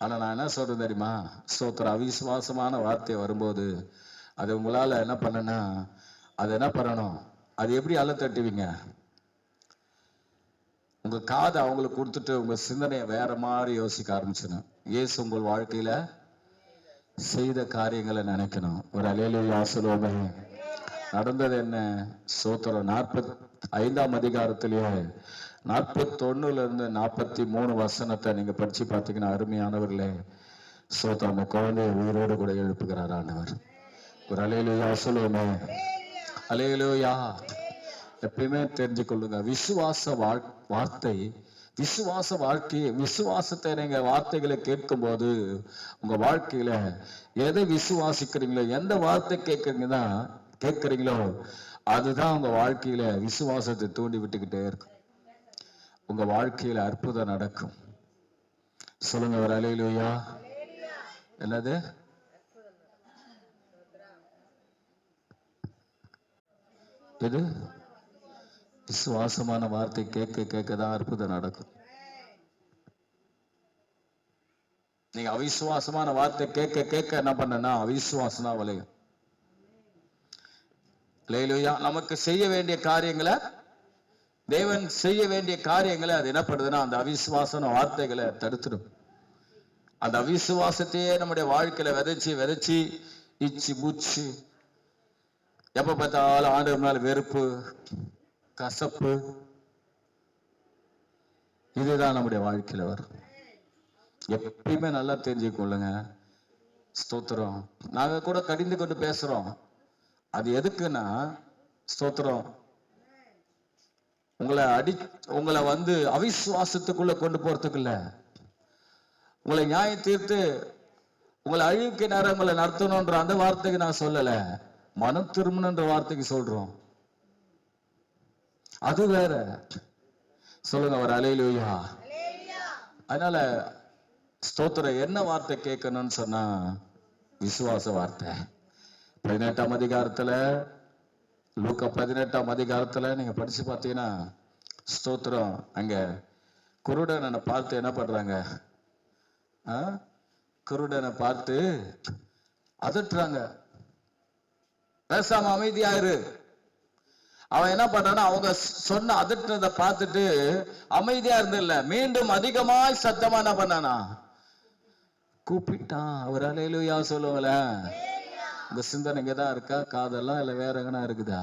ஆனா நான் என்ன சொல்றேன் தெரியுமா? ஸ்தோத்திர அவிசுவாசமான வார்த்தை வரும்போது அது உங்களால என்ன பண்ணனா, அது என்ன பண்ணணும், அது எப்படி அள்ள தட்டுவீங்க? உங்க காதை அவங்களுக்கு கொடுத்துட்டு உங்க சிந்தனையை வேற மாதிரி யோசிக்க ஆரம்பிச்சிடணும். இயேசு உங்கள் வாழ்க்கையில செய்த காரியங்களை நினைக்கணும். ஒரு அல்லேலூயா சொல்லுவோமே. நடந்தது என்ன? ஸ்தோத்திரம் 45ஆம் அதிகாரத்திலேயே 41 43 வசனத்தை நீங்க படிச்சு பார்த்தீங்கன்னா, அருமையானவர்களே, ஸ்தோத்திரம், அந்த குழந்தைய உயிரோடு கூட எழுப்புகிறார் ஆண்டவர். ஒரு அல்லேலூயா சொல்லுவோமே. அல்லேலூயா. எப்பயுமே தெரிஞ்சு கொள்ளுங்க, விசுவாச வார்த்தை, விசுவாச வாழ்க்கையை, விசுவாசத்தை நீங்க வார்த்தைகளை கேட்கும் போது உங்க வாழ்க்கையில எதை விசுவாசிக்கிறீங்களோ, எந்த வார்த்தை கேட்கறீங்களோ அதுதான் உங்க வாழ்க்கையில விசுவாசத்தை தூண்டி விட்டுக்கிட்டே இருக்கும். உங்க வாழ்க்கையில அற்புதம் நடக்கும். சொல்லுங்க ஒரு அல்லேலூயா. என்னது? இது விசுவாசமான வார்த்தை கேட்கதான் அற்புதம் நடக்கும். நீங்க அவிசுவாசமான வார்த்தை கேட்க என்ன பண்ணனா அவிசுவாசம் தான் விளையும். அல்லேலூயா. நமக்கு செய்ய வேண்டிய காரியங்களை, தேவன் செய்ய வேண்டிய காரியங்களை அது என்ன பண்ணுதுன்னா அந்த அவிசுவாசன வார்த்தைகளை தடுத்துடும். அந்த அவிசுவாசத்தையே நம்முடைய வாழ்க்கையில விதைச்சு இச்சி மூச்சு எப்ப பார்த்தாலும் ஆண்டவர் மேல வெறுப்பு, கசப்பு, இதுதான் நம்முடைய வாழ்க்கையில வரும். எப்பயுமே நல்லா தெரிஞ்சுக்கொள்ளுங்க. ஸ்தோத்திரம். நாங்க கூட கடிந்து கொண்டு பேசுறோம். அது எதுக்குன்னா, ஸ்தோத்திரம், உங்களை வந்து அவிசுவாசத்துக்குள்ள கொண்டு போறதுக்கு இல்ல, உங்களை நியாயம் தீர்த்து உங்களை அழிவுக்கு நேரம் உங்களை நடத்தணும்ன்ற அந்த வார்த்தைக்கு நான் சொல்லல, மனம் திரும்பணுன்ற வார்த்தைக்கு சொல்றோம். அது வேற. சொல்லுங்க ஒரு அல்லேலூயா. அதனால ஸ்தோத்திரம், என்ன வார்த்தை கேட்கணும்னு சொன்னா விசுவாச வார்த்தை. 18ஆம் அதிகாரத்துல, லூக்கா 18ஆம் அதிகாரத்துல நீங்க படிச்சு பார்த்தீங்கன்னா, ஸ்தோத்திரம், அங்க குருடனை பார்த்து என்ன பண்றாங்க? குருடனை பார்த்து அதட்டுறாங்க, பேசாம அமைதியாயிரு. அவன் என்ன பண்றான்னா, அவங்க சொன்ன அதட்டுறத பார்த்துட்டு அமைதியா இருந்தில்ல, மீண்டும் அதிகமாய் சத்தமா என்ன பண்ணானா கூப்பிட்டான். அவர் அல்லேலூயா சொல்லுங்களேன். உங்க சிந்தனை இங்கதான் இருக்கா? காதெல்லாம் இல்ல வேற எங்கனா இருக்குதா?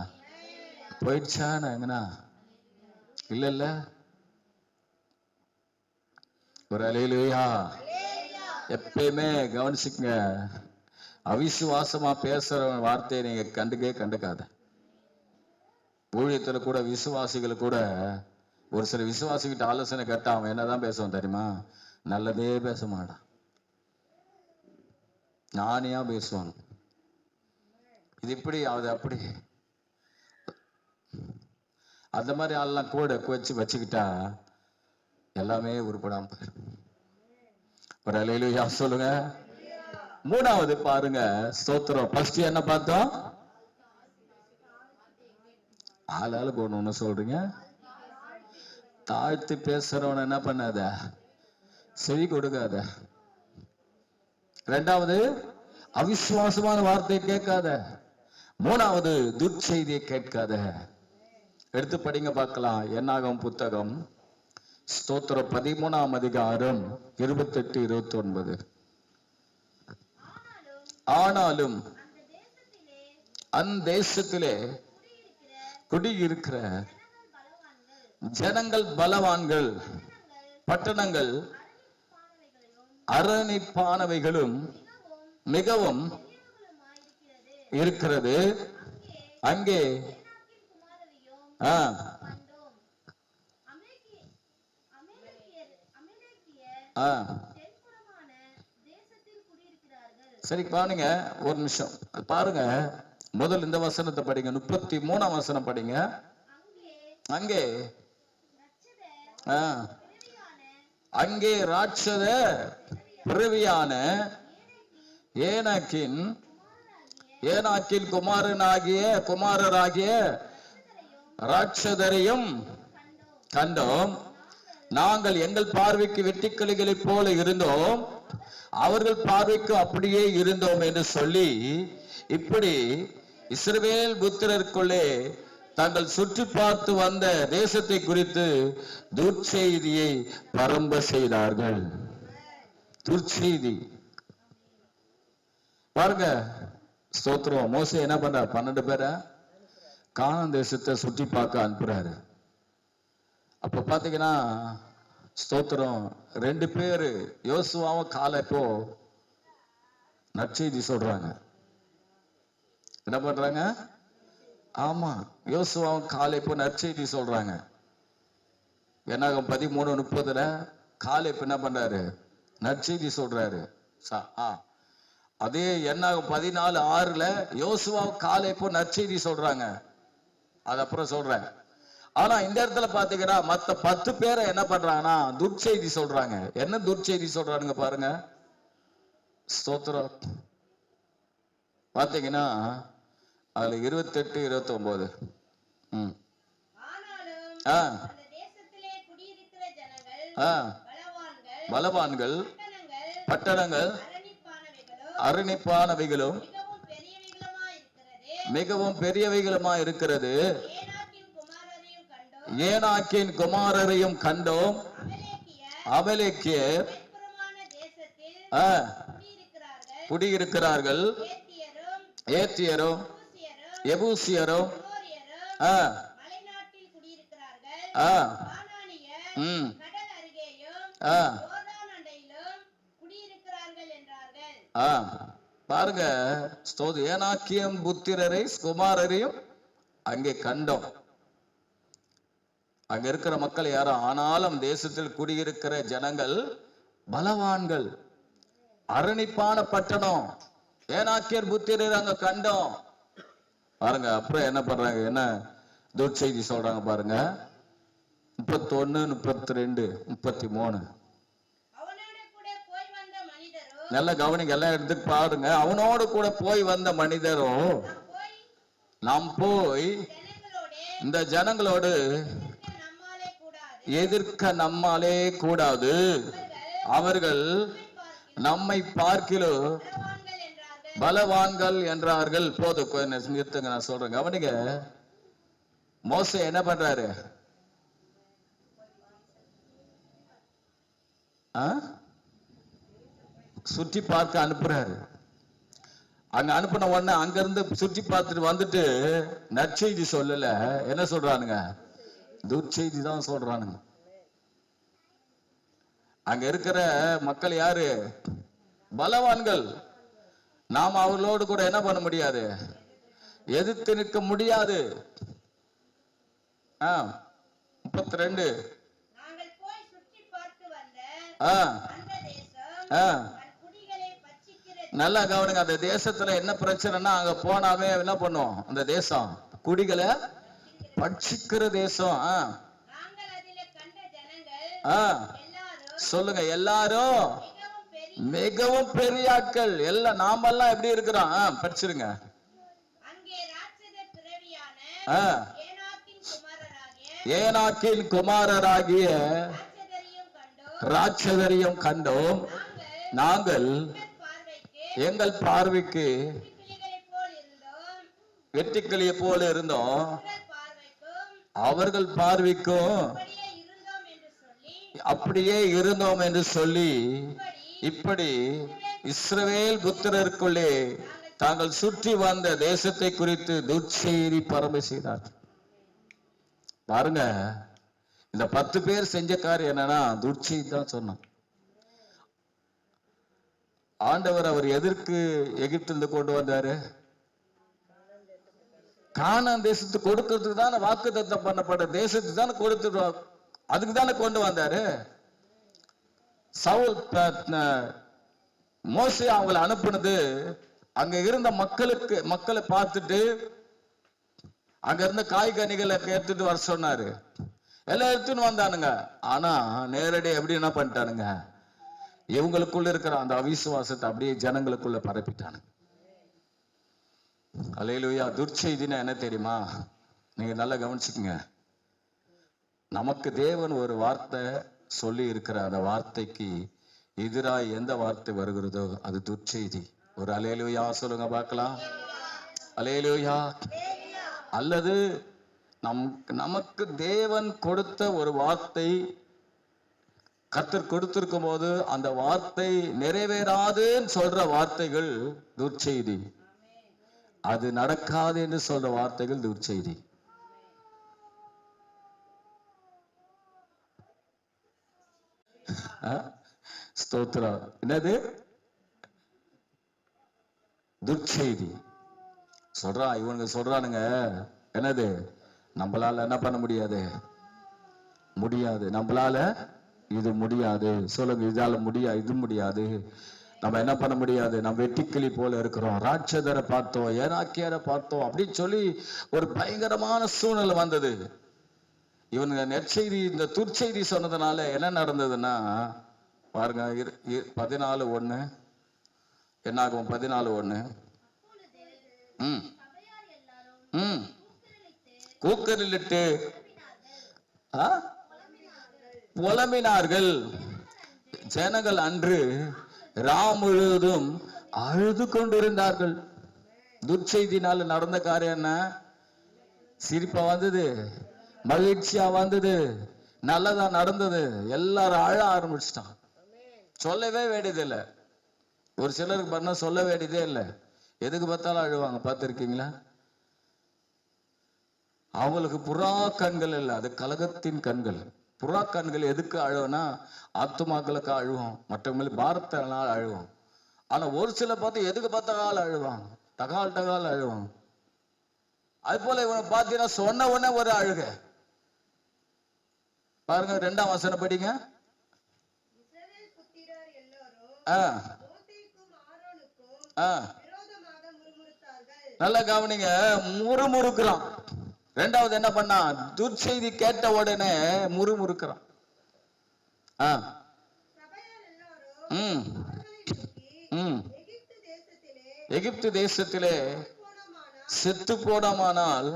போயிடுச்சா எங்கனா? இல்ல. ஒரு அல்லேலூயா. எப்பயுமே கவனிச்சுங்க, அவிசுவாசமா பேசுற வார்த்தையை நீங்க கண்டுக்காத. ஊழியத்துல கூட விசுவாசிகள் கூட ஒரு சில விசுவாசிகிட்ட ஆலோசனை கேட்டா அவன் என்னதான் பேசுவான் தெரியுமா? நல்லதே பேச மாட்டான், ஞானியா பேசுவான். இது இப்படி அது அப்படி. அந்த மாதிரி ஆள்லாம் கூட வச்சுக்கிட்டா எல்லாமே உருப்படாம போயிடும். ஒரு அல்லேலூயா சொல்லுங்க. மூணாவது பாருங்க, ஸ்தோத்திரம். ஃபர்ஸ்ட் என்ன பார்த்தோம்? ஆளாளுக்கு ஒண்ணு சொல்றீங்க. தாழ்த்தி பேசுறவன என்ன பண்ணாத, செவி கொடுக்காத. ரெண்டாவது, அவிசுவாசமான வார்த்தையை கேட்காத. மூணாவது, துர்ச்செய்தியை கேட்காத. எடுத்து படிங்க பார்க்கலாம். என்னாகும் புத்தகம் ஸ்தோத்திரம் 13ஆம் அதிகாரம் 28, 29. ஆனாலும் அந்த தேசத்திலே குடியிருக்கிற ஜனங்கள் பலவான்கள், பட்டணங்கள் அரணிப்பானவைகளும் மிகவும் இருக்கிறது. அங்கே சரி பாருங்க, ஒரு நிமிஷம் பாருங்க. முதல் இந்த வசனத்தை படிங்க, 33ஆம் வசனம் படிங்க. அங்கே அங்கே ராட்சத பிறவியான ஏனாக்கின் குமாரராகிய ராட்சதரையும் கண்டோம். நாங்கள் எங்கள் பார்வைக்கு வெட்டுக்கிளிகளைப் போல இருந்தோம், அவர்கள் பார்வைக்கு அப்படியே இருந்தோம் என்று சொல்லி, இப்படி இஸ்ரவேல் புத்திரருக்குள்ளே தாங்கள் சுற்றி பார்த்து வந்த தேசத்தை குறித்து துர்ச்செய்தியை பரம்ப செய்தார்கள். துர்ச்செய்தி பாருங்க, ஸ்தோத்திரம். மோசே என்ன பண்ற? 12 பேரை கானான் தேசத்தை சுற்றி பார்க்க அனுப்புறாரு. அப்ப பாத்தீங்கன்னா ஸ்தோத்திரம், 2 பேரு யோசுவாவும் காலேபோ நற்செய்தி சொல்றாங்க. என்ன பண்றாங்க? ஆமா, யோசுவாவும் காலேபோ நற்செய்தி சொல்றாங்க. என்னாகும் 13:30 காலேப் என்ன பண்றாரு? நற்செய்தி சொல்றாரு. அதே என்னாகும் 14:6 யோசுவாவும் காலேபோ நற்செய்தி சொல்றாங்க. அது அப்புறம் சொல்றேன். ஆனா இந்த இடத்துல பாத்தீங்கன்னா மத்த 10 பேரை என்ன பண்றாங்கன்னா துர்ச்செய்தி சொல்றாங்க. என்ன துர்ச்செய்தி சொல்றாங்க பாருங்க, ஸ்தோத்திரம். பாத்தீங்கன்னா அதுல 28, 29. பலவான்கள், பட்டணங்கள் அரணிப்பானவைகளும் மிகவும் பெரியவைகளுமா இருக்கிறது. ஏனாக்கின் குமாரரையும் கண்டோம். அமலேக்கியர் குடியிருக்கிறார்கள். ஏத்தியரும் எபூசியரும் பாருங்க, ஏனாக்கியம் புத்திரரை குமாரரையும் அங்கே கண்டோம். அங்க இருக்கிற மக்கள் யாரும், ஆனாலும் தேசத்தில் குடியிருக்கிற ஜனங்கள் பலவான்கள், அரணிப்பான பட்டணம். ஏனாக்கியர் புத்திரர் அங்க கண்டோம். பாருங்க, அப்புறம் என்ன பண்றாங்க, என்ன துர்ச்செய்தி சொல்றாங்க பாருங்க. 31, 32, 33. நல்ல கவனிங்க, எல்லாம் எடுத்துட்டு பாருங்க. அவனோடு கூட போய் வந்த மனிதரும் நாம் போய் இந்த ஜனங்களோடு எதிர்க்க நம்மாலே கூடாது, அவர்கள் நம்மை பார்க்கிலும் பலவான்கள் என்றார்கள். போதும், நிறுத்துங்க, நான் சொல்றேன். கவனிங்க, மோசே என்ன பண்றாரு? சுற்றி பார்க்க அனுப்புறாரு. அங்க அனுப்பின உடனே அங்க இருந்து சுற்றி பார்த்துட்டு வந்துட்டு நற்செய்தி சொல்லல. என்ன சொல்றானுங்க? துர்ச்செய்தி தான் சொல்றானுங்க. அங்க இருக்கிற மக்கள் யாரு? பலவான்கள். நாம் அவர்களோடு கூட என்ன பண்ண முடியாது, எதிர்த்து நிற்க முடியாது. 32. நல்லா கவனிங்க. அந்த தேசத்துல என்ன பிரச்சனைனா, அங்க போனாவே என்ன பண்ணுவோம், அந்த தேசம் குடிகளை பட்சிக்கிற தேசம். சொல்லுங்க, எல்லாரும் மிகவும் பெரிய ஆட்கள் எல்லாம் நாமெல்லாம் எப்படி இருக்கிறோம்? படிச்சிருங்க. ஏனாக்கின் குமாரராகிய ராட்சதரையும் கண்டோம். நாங்கள் எங்கள் பார்வைக்கு வெட்டுக்கிளியை போல இருந்தோம், அவர்கள் பார்வைக்கும் அப்படியே இருந்தோம் என்று சொல்லி, இப்படி இஸ்ரவேல் புத்திரருக்குள்ளே தாங்கள் சுற்றி வந்த தேசத்தை குறித்து துர்ச்செய்தி பரம்ப செய்தார். பாருங்க, இந்த 10 பேர் செஞ்ச காரியம் என்னன்னா துர்ச்செய்தி தான் சொன்னான். ஆண்டவர் அவர் எதற்கு எகிப்திலிருந்து கொண்டு வந்தாரு? கானான் தேசத்துக்கு கொடுக்கிறதுக்கு தானே வாக்குத்தத்தம் பண்ணப்பட்ட தேசத்துக்கு தானே கொடுத்து, அதுக்கு தானே கொண்டு வந்தாரு. சவுல் மோசே அவங்களை அனுப்புனது அங்க இருந்த மக்களை பார்த்துட்டு அங்க இருந்த காய்கனிகளை எடுத்துட்டு வர சொன்னாரு. எல்லாம் எடுத்துன்னு வந்தானுங்க. ஆனா நேரடி எப்படி என்ன பண்ணிட்டானுங்க? இவங்களுக்குள்ள இருக்கிற அந்த அவிசுவாசத்தை அப்படியே ஜனங்களுக்குள்ள பரப்பிட்டானுங்க. அல்லேலூயா. துர்ச்செய்தினா என்ன தெரியுமா? நீங்க நல்லா கவனிச்சுக்கங்க. நமக்கு தேவன் ஒரு வார்த்தை சொல்லி இருக்கிற அந்த வார்த்தைக்கு எதிராக எந்த வார்த்தை வருகிறதோ அது துர்ச்செய்தி. ஒரு அல்லேலூயா சொல்லுங்க பார்க்கலாம். அல்லேலூயா. அல்லது நமக்கு தேவன் கொடுத்த ஒரு வார்த்தை கர்த்தர் கொடுத்திருக்கும் போது அந்த வார்த்தை நிறைவேறாதுன்னு சொல்ற வார்த்தைகள் துர்ச்செய்தி. அது நடக்காது என்று சொல்ற வார்த்தைகள் துர்ச்செய்தி. ஸ்தோத்திரம். என்னது துர்ச்செய்தி சொல்றா? இவனுங்க சொல்றானுங்க என்னது? நம்மளால என்ன பண்ண முடியாது? நம்மளால இது முடியாது. சொல்லுங்க, இதால இது முடியாது. நம்ம என்ன பண்ண முடியாது? நம்ம வெட்டிக்கிளி போல இருக்கிறோம். ராட்சதரை பார்த்தோம், ஏனாக்கியரை பார்த்தோம் அப்படின்னு சொல்லி ஒரு பயங்கரமான சூழ்நிலை வந்தது. இவனுங்க நெற்செய்தி, இந்த துர்ச்செய்தி சொன்னதுனால என்ன நடந்ததுன்னா பாருங்க, 14:1 என்னாகும்? 14:1 கூக்கலிட்டு புலம்பினார்கள். ஜனங்கள் அன்று ராம் முழுவதும் அழுது கொண்டிருந்தார்கள். துர்ச்செய்தினால நடந்த காரியம் என்ன? சிரிப்பா வந்தது, மகிழ்ச்சியா வந்தது, நல்லதா நடந்தது. எல்லாரும் அழ ஆரம்பிச்சிட்டான். சொல்லவே வேண்டியதில்லை. ஒரு சிலருக்கு பண்ண சொல்ல வேண்டியதே இல்லை. எதுக்கு பார்த்தாலும் அழுவாங்க. பார்த்துருக்கீங்களா? அவங்களுக்கு புறா கண்கள் இல்லை, அது கலகத்தின் கண்கள். புறா கண்கள் எதுக்கு அழுவுனா ஆத்துமாக்களுக்கு அழுவோம், மற்றவங்களுக்கு பாரத்தினால் அழுவோம். ஆனா ஒரு சில பார்த்து எதுக்கு பார்த்தாலும் அழுவாங்க, டகால் அழுவாங்க. அது போல இவனை பார்த்தீங்கன்னா சொன்ன உடனே ஒரு அழுக. பாருங்க 2ஆம் வசனம் படிங்க. நல்லா கவனிங்க. முறுமுறுக்கிறான். 2வது என்ன பண்ணா? துர்ச்செய்தி கேட்ட உடனே முறுமுறுக்கிறான். எகிப்து தேசத்திலே செத்து போனமானால்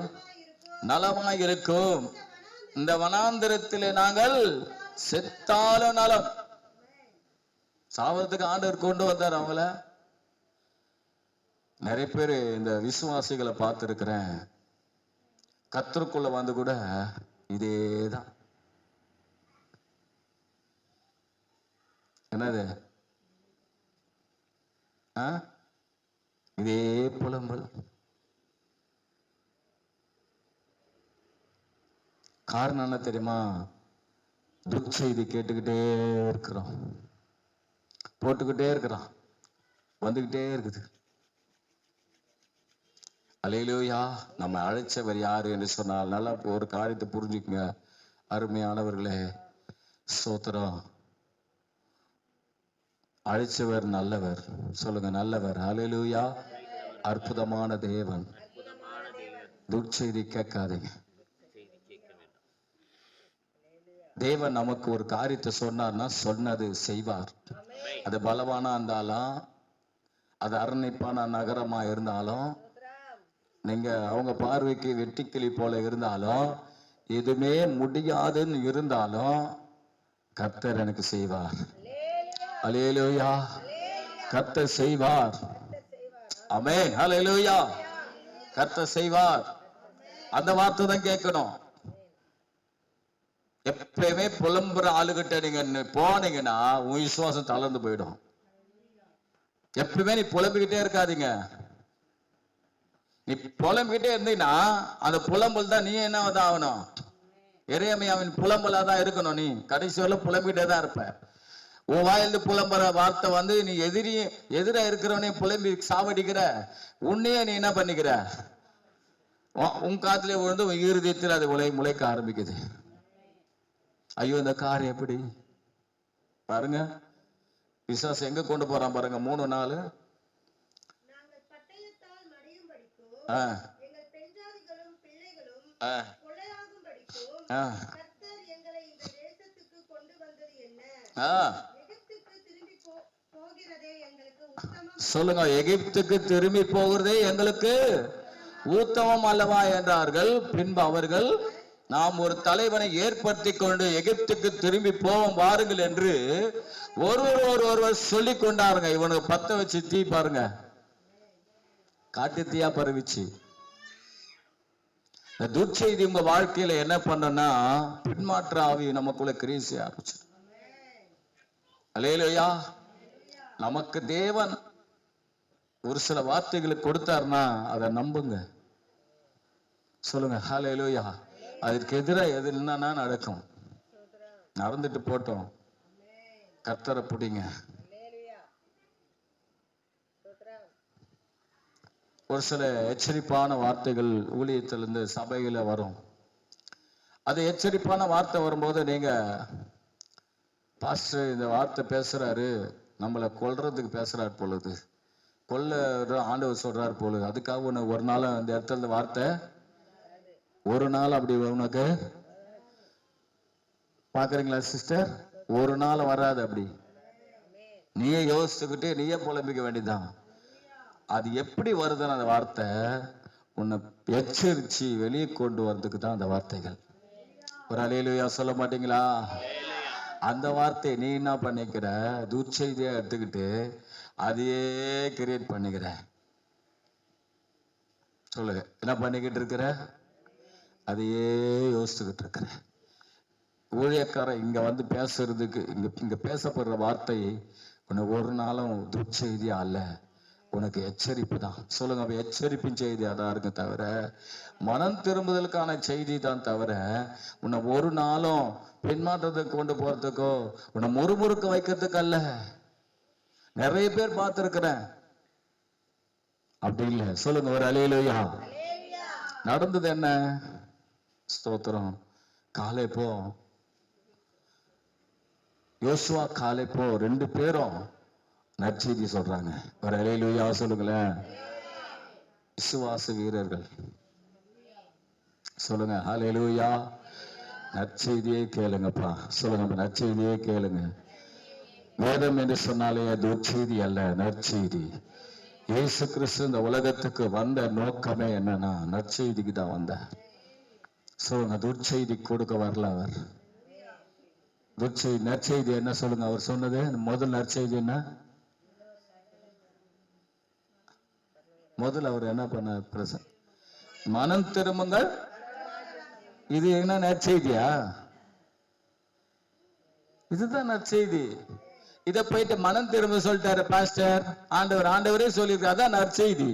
நலமாய் இருக்கும். இந்த வனாந்திரத்திலே நாங்கள் செத்தாலும் நலம். சாவறதுக்கு ஆண்டவர் கொண்டு வந்தார் அவங்கள. நிறைய பேர் இந்த விசுவாசிகளை பார்த்திருக்கிறேன். கர்த்தருக்குள்ள வந்து கூட இதேதான். என்னது? இதே புலம்பல். காரணம் என்ன தெரியுமா? துர்ச்செய்தி கேட்டுக்கிட்டே இருக்கிறோம், போட்டுக்கிட்டே இருக்கிறோம், வந்துகிட்டே இருக்குது. அல்லேலூயா. நம்ம அழைச்சவர் யாரு என்று சொன்னால் நல்லா ஒரு காரியத்தை புரிஞ்சுக்குங்க அருமையானவர்களே. ஸ்தோத்திரம். அழைச்சவர் நல்லவர். சொல்லுங்க, நல்லவர். அல்லேலூயா. அற்புதமான தேவன். துர்ச்செய்தி கேட்காதீங்க. தேவன் நமக்கு ஒரு காரியத்தை சொன்னார்னா சொன்னது செய்வார். அது பலவானா இருந்தாலும், அது அரண்மைப்பான நகரமா இருந்தாலும், நீங்க அவங்க பார்வைக்கு வெட்டுக்கிளி போல இருந்தாலும், எதுவுமே முடியாதுன்னு இருந்தாலும் கர்த்தர் எனக்கு செய்வார். அல்லேலூயா. கர்த்தர் செய்வார். ஆமென். அல்லேலூயா. கர்த்தர் செய்வார். அந்த வார்த்தை தான் கேட்கணும். எப்பயுமே புலம்புற ஆளுகிட்ட நீங்க போனீங்கன்னா உன் விசுவாசம் தளர்ந்து போயிடும். எப்பவுமே நீ புலம்பிக்கிட்டே இருக்காதீங்க. நீ புலம்பிக்கிட்டே இருந்தீங்கன்னா அந்த புலம்பல் தான் நீ என்ன ஆகணும். எரேமியாவின் புலம்பலா தான் இருக்கணும். நீ கடைசி வரல புலம்பிக்கிட்டே தான் இருப்ப. உன் வாயிலிருந்து புலம்புற வார்த்தை வந்து நீ எதிரா இருக்கிறவனே புலம்பி சாவடிக்கிற, உன்னையே நீ என்ன பண்ணிக்கிற, உன் காத்திலே விழுந்து உன் இருதயத்தில் அது முளைக்க ஆரம்பிக்குது. ஐயோ இந்த கார் எப்படி பாருங்க, பிசாசு எங்க கொண்டு போறான் பாருங்க. 3 நாள் சொல்லுங்க, எகிப்துக்கு திரும்பி போகிறதே எங்களுக்கு உத்தமம் அல்லவா என்றார்கள். பின்பு அவர்கள், நாம் ஒரு தலைவனை ஏற்படுத்தி கொண்டு எகிப்துக்கு திரும்பி போவோம் வாருங்கள் என்று ஒருவர் சொல்லி கொண்டாருங்க. இவனுக்கு பத்த வச்சு தீ பாருங்க, காட்டு தீயா பரவிச்சு. இந்த துர்ச்செய்தி உங்க வாழ்க்கையில என்ன பண்ணனா, பின்மாற்ற ஆவி நமக்குள்ள கிரீசி ஆரம்பிச்சு. அல்லேலூயா. நமக்கு தேவன் ஒரு சில வார்த்தைகளை கொடுத்தாருன்னா அதை நம்புங்க. சொல்லுங்க ஹல்லேலூயா. அதற்கு எதிராக எது என்னன்னா நடக்கும். நடந்துட்டு போட்டோம். கர்த்தரை பிடிங்க. ஒரு சில எச்சரிப்பான வார்த்தைகள் ஊழியத்திலிருந்து சபையில வரும். அது எச்சரிப்பான வார்த்தை வரும்போது நீங்க, பாஸ்டர் இந்த வார்த்தை பேசுறாரு, நம்மளை கொல்றதுக்கு பேசுறாரு பொழுது, கொல்ல ஆண்டவர் சொல்றாரு பொழுது, அதுக்காக உனக்கு ஒரு நாள் அந்த இடத்துல இந்த வார்த்தை ஒரு நாள் அப்படி உனக்கு பாக்குறீங்களா சிஸ்டர், ஒரு நாள் வராது. அப்படி நீயே யோசிச்சுக்கிட்டு நீயே புலம்பிக்க வேண்டியதுதான். அது எப்படி வருதுன்னு அந்த வார்த்தை உன்னை எச்சரிச்சு வெளியே கொண்டு வர்றதுக்கு தான் அந்த வார்த்தைகள். ஒரு அல்லேலூயா சொல்ல மாட்டீங்களா? அந்த வார்த்தை நீ என்ன பண்ணிக்கிற, துர்ச்செய்தியா எடுத்துக்கிட்டு அதையே கிரியேட் பண்ணிக்கிற. சொல்லுங்க, என்ன பண்ணிக்கிட்டு இருக்கிற? அதையே யோசிச்சுக்கிட்டு இருக்கிற. ஊழியக்காரன் இங்க வந்து பேசுறதுக்கு, இங்க பேசப்படுற வார்த்தை உனக்கு ஒரு நாளும் துர்ச்செய்தியா அல்ல, உனக்கு எச்சரிப்பு தான். சொல்லுங்க, எச்சரிப்பின் செய்தி அதான் இருக்கு தவிர, மனம் திரும்புதலுக்கான செய்தி தான் தவிர, உன்னை ஒரு நாளும் பின்மாற்றத்துக்கு கொண்டு போறதுக்கோ உன்னை முறுமுறுக்க வைக்கிறதுக்கு அல்ல. நிறைய பேர் பார்த்திருக்கிறேன், அப்படி இல்லை. சொல்லுங்க ஒரு அல்லேலூயா. நடந்தது என்ன? ஸ்தோத்திரம். காலேபோ யோசுவா காலேபோ 2 பேரும் நற்செய்தி சொல்றாங்க. ஒரு அல்லேலூயா சொல்லுங்களேன். விசுவாச வீரர்கள். சொல்லுங்க அல்லேலூயா. நற்செய்தியே கேளுங்கப்பா. சொல்லுங்க, நற்செய்தியே கேளுங்க. வேதம் என்று சொன்னாலே துர்ச்செய்தி அல்ல, நற்செய்தி. இயேசு கிறிஸ்து இந்த உலகத்துக்கு வந்த நோக்கமே என்னன்னா நற்செய்திக்கு தான் வந்தார். சொல்லுங்க, துர்ச்செய்தி கொடுக்க வரல அவர். துர்ச்செய்தி, நற்செய்தி என்ன சொல்லுங்க? அவர் சொன்னது முதல் நற்செய்தி என்ன? முதல்ல அவர் என்ன பண்ண, மனம் திரும்புங்கள். இது என்ன நற்செய்தியா? இதுதான் நற்செய்தி. இத போயிட்டு மனம் திரும்ப சொல்லிட்டாரு பாஸ்டர், ஆண்டவரே சொல்லியிருக்காரு, அதான் நற்செய்தி.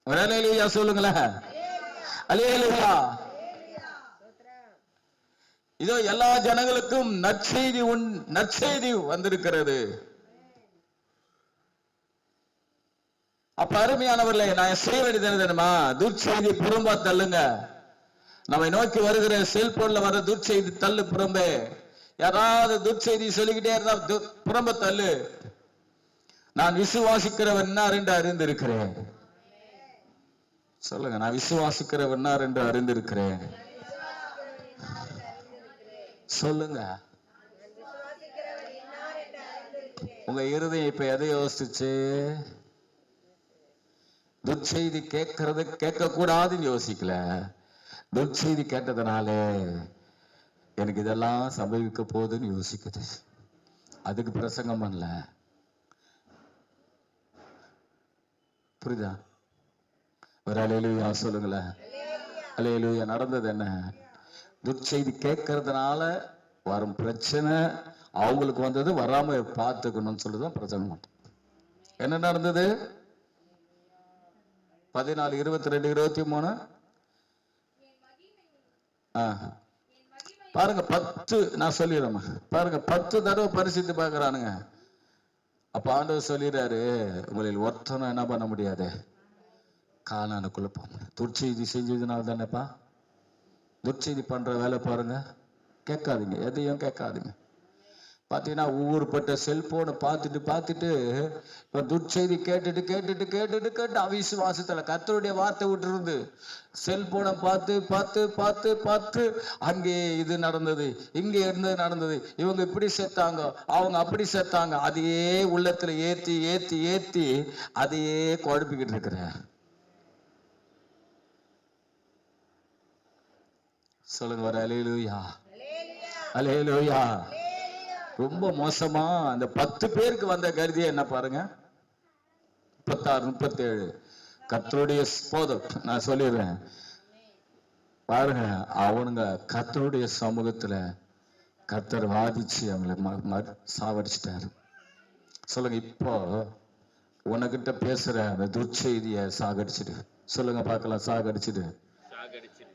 அல்லேலூயா சொல்லுங்களேன். அல்லேலூயா. இதோ எல்லா ஜனங்களுக்கும் நற்செய்தி வந்திருக்கிறது. அப்ப அருமையானவர்களே, நான் செய்ய வேண்டியது தெரியுமா? துர்ச்செய்தி புறம்பா தள்ளுங்க. நம்மை நோக்கி வருகிற செல்போன்ல வர துர்ச்செய்தி தள்ளு புறம்பே. யாராவது துர்ச்செய்தி சொல்லிக்கிட்டே இருந்தா புறம்ப தள்ளு. நான் விசுவாசிக்கிறவன் என்னார் என்று அறிந்திருக்கிறேன். சொல்லுங்க, நான் விசுவாசிக்கிறவன் என்னார் என்று அறிந்திருக்கிறேன். சொல்லுங்க. உங்க இருதயம் இப்ப எதை யோசிச்சு? துர்ச்செய்தி கேட்கறது கேட்க கூடாதுன்னு யோசிக்கல. துர்ச்செய்தி கேட்டதுனால எனக்கு இதெல்லாம் சம்பவிக்க போகுதுன்னு யோசிக்குது. அதுக்கு பிரசங்கம் பண்ணல. புரியுதா? ஒரு அல்லேலூயா சொல்லுங்களேன். அல்லேலூயா. நடந்தது என்ன? துர்ச்செய்தி கேட்கறதுனால வரும் பிரச்சனை அவங்களுக்கு வந்தது, வராம பார்த்துக்கணும்னு சொல்லிதான் பிரச்சனை. என்ன நடந்தது? 14, 22, 23 பாருங்க. 10 நான் சொல்லிடுறேன் பாருங்க. 10 தடவை பரிசுத்து பார்க்கறானுங்க. அப்ப ஆண்டவர் சொல்லிடுறாரு, உங்களில் ஒருத்தனும் என்ன பண்ண முடியாது, கானானுக்குள்ள போங்க. துர்ச்செய்தி செஞ்சதுனால தானேப்பா. துர்ச்செய்தி பண்ற வேலை பாருங்க. கேட்காதீங்க, எதையும் கேட்காதீங்க. பார்த்தீங்கன்னா ஊருப்பட்ட செல்போனை பார்த்துட்டு இப்ப துர்ச்செய்தி கேட்டு அவிசுவாசத்துல கர்த்தருடைய வார்த்தை விட்டுருந்து செல்போனை பார்த்து அங்கே இது நடந்தது, இங்க இருந்தது நடந்தது, இவங்க இப்படி செத்தாங்க, அவங்க அப்படி செத்தாங்க, அதையே உள்ளத்துல ஏத்தி அதையே குழப்பிக்கிட்டு இருக்கிறேன். சொல்லுங்க வர. அல்லேலூயா, அல்லேலூயா. ரொம்ப மோசமா அந்த 10 பேருக்கு வந்த கருதியை என்ன பாருங்க. 36, 37 கர்த்தருடைய போதும் நான் சொல்லிடுறேன் பாருங்க. அவனுங்க கர்த்தருடைய சமூகத்துல கர்த்தர் வாதிச்சு அவங்களை சாவடிச்சிட்டாரு. சொல்லுங்க. இப்போ உனக்கிட்ட பேசுற அந்த துர்ச்செய்திய சாகடிச்சிடு. சொல்லுங்க பார்க்கலாம். சாகடிச்சிடு.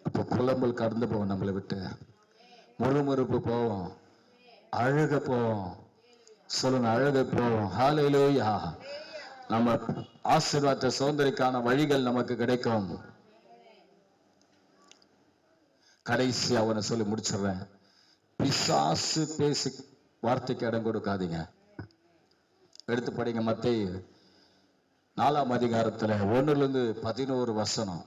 அப்ப புலம்பல் கடந்து போவோம், நம்மளை விட்டு முறுமுறுப்பு போவோம், அழுக போவோம். சொல்லுங்க, அழுக போவோம். ஹல்லேலூயா. நம்ம ஆசீர்வாதத்தை சுதந்திரிக்கான வழிகள் நமக்கு கிடைக்கும். கடைசி அவனை சொல்லி முடிச்சிடுறேன். பிசாசு பேசி வார்த்தைக்கு இடம் கொடுக்காதீங்க. எடுத்து படிங்க. மத்தேயு 4ஆம் அதிகாரத்துல 1-11 வசனம்.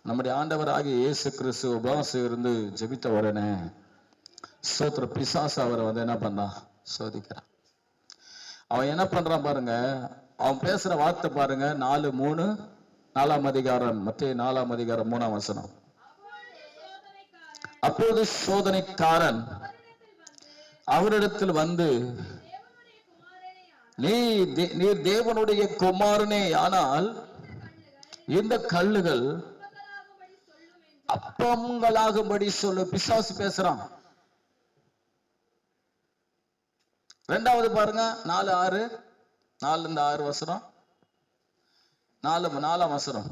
நம்முடைய ஆண்டவராகிய இயேசு கிறிஸ்து உபவாசம் இருந்து ஜெபித்த உடனே ஸ்தோத்திர பிசாசு அவரை என்ன பண்ணான், சோதிக்கிறான். அவன் என்ன பண்றான் பாருங்க. அவன் பேசுற வார்த்தை பாருங்க. 4:3 அதிகாரம், மத்தேயு 4ஆம் அதிகாரம் 3ஆம் வசனம். அப்போது சோதனைக்காரன் அவரிடத்தில் வந்து, நீர் தேவனுடைய குமாரனே ஆனால் இந்த கல்லுகள் அப்பங்களாகும்படி சொல்லு. பிசாசு பேசுறான். ரெண்டாவது பாருங்க. 4:6 வசனம். 4ஆம் வசனம்.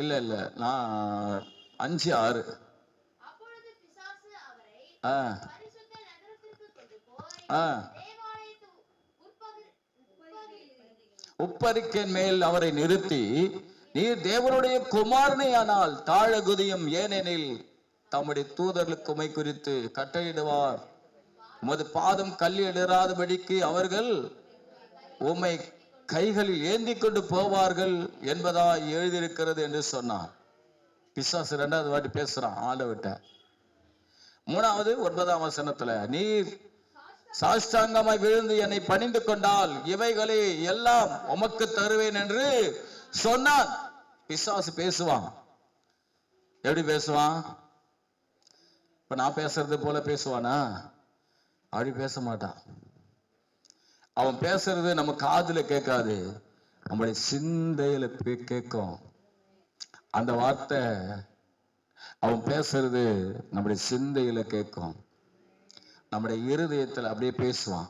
இல்ல நான் 5:6. உப்பரிக்கையின் மேல் அவரை நிறுத்தி, நீர் தேவனுடைய குமாரனே ஆனால் தாழ குதியும், ஏனெனில் தம்முடைய தூதர்களுக்கு உம்மை குறித்து கட்டளையிடுவார், உமது பாதம் கல்லில் இடராதபடிக்கு அவர்கள் உம்மை கைகளில் ஏந்தி கொண்டு போவார்கள் என்பதா எழுதியிருக்கிறது என்று சொன்னார். பிசாசு 2வது வாட்டி பேசுறான் ஆண்டவர்கிட்ட. 3வது 9ஆம் வசனத்துல, நீர் சாஷ்டாங்கமாய் விழுந்து என்னை பணிந்து கொண்டால் இவைகளை எல்லாம் உமக்கு தருவேன் என்று சொன்னான். பிசாசு பேசுவான். எப்படி பேசுவான்? இப்ப நான் பேசுறது போல பேசுவானா? அப்படி பேச மாட்டான். அவன் பேசுறது நம்ம காதுல கேட்காது, நம்முடைய சிந்தையில கேட்கும். அந்த வார்த்தை அவன் பேசுறது நம்முடைய சிந்தையில கேட்கும். நம்முடைய இருதயத்துல அப்படியே பேசுவான்.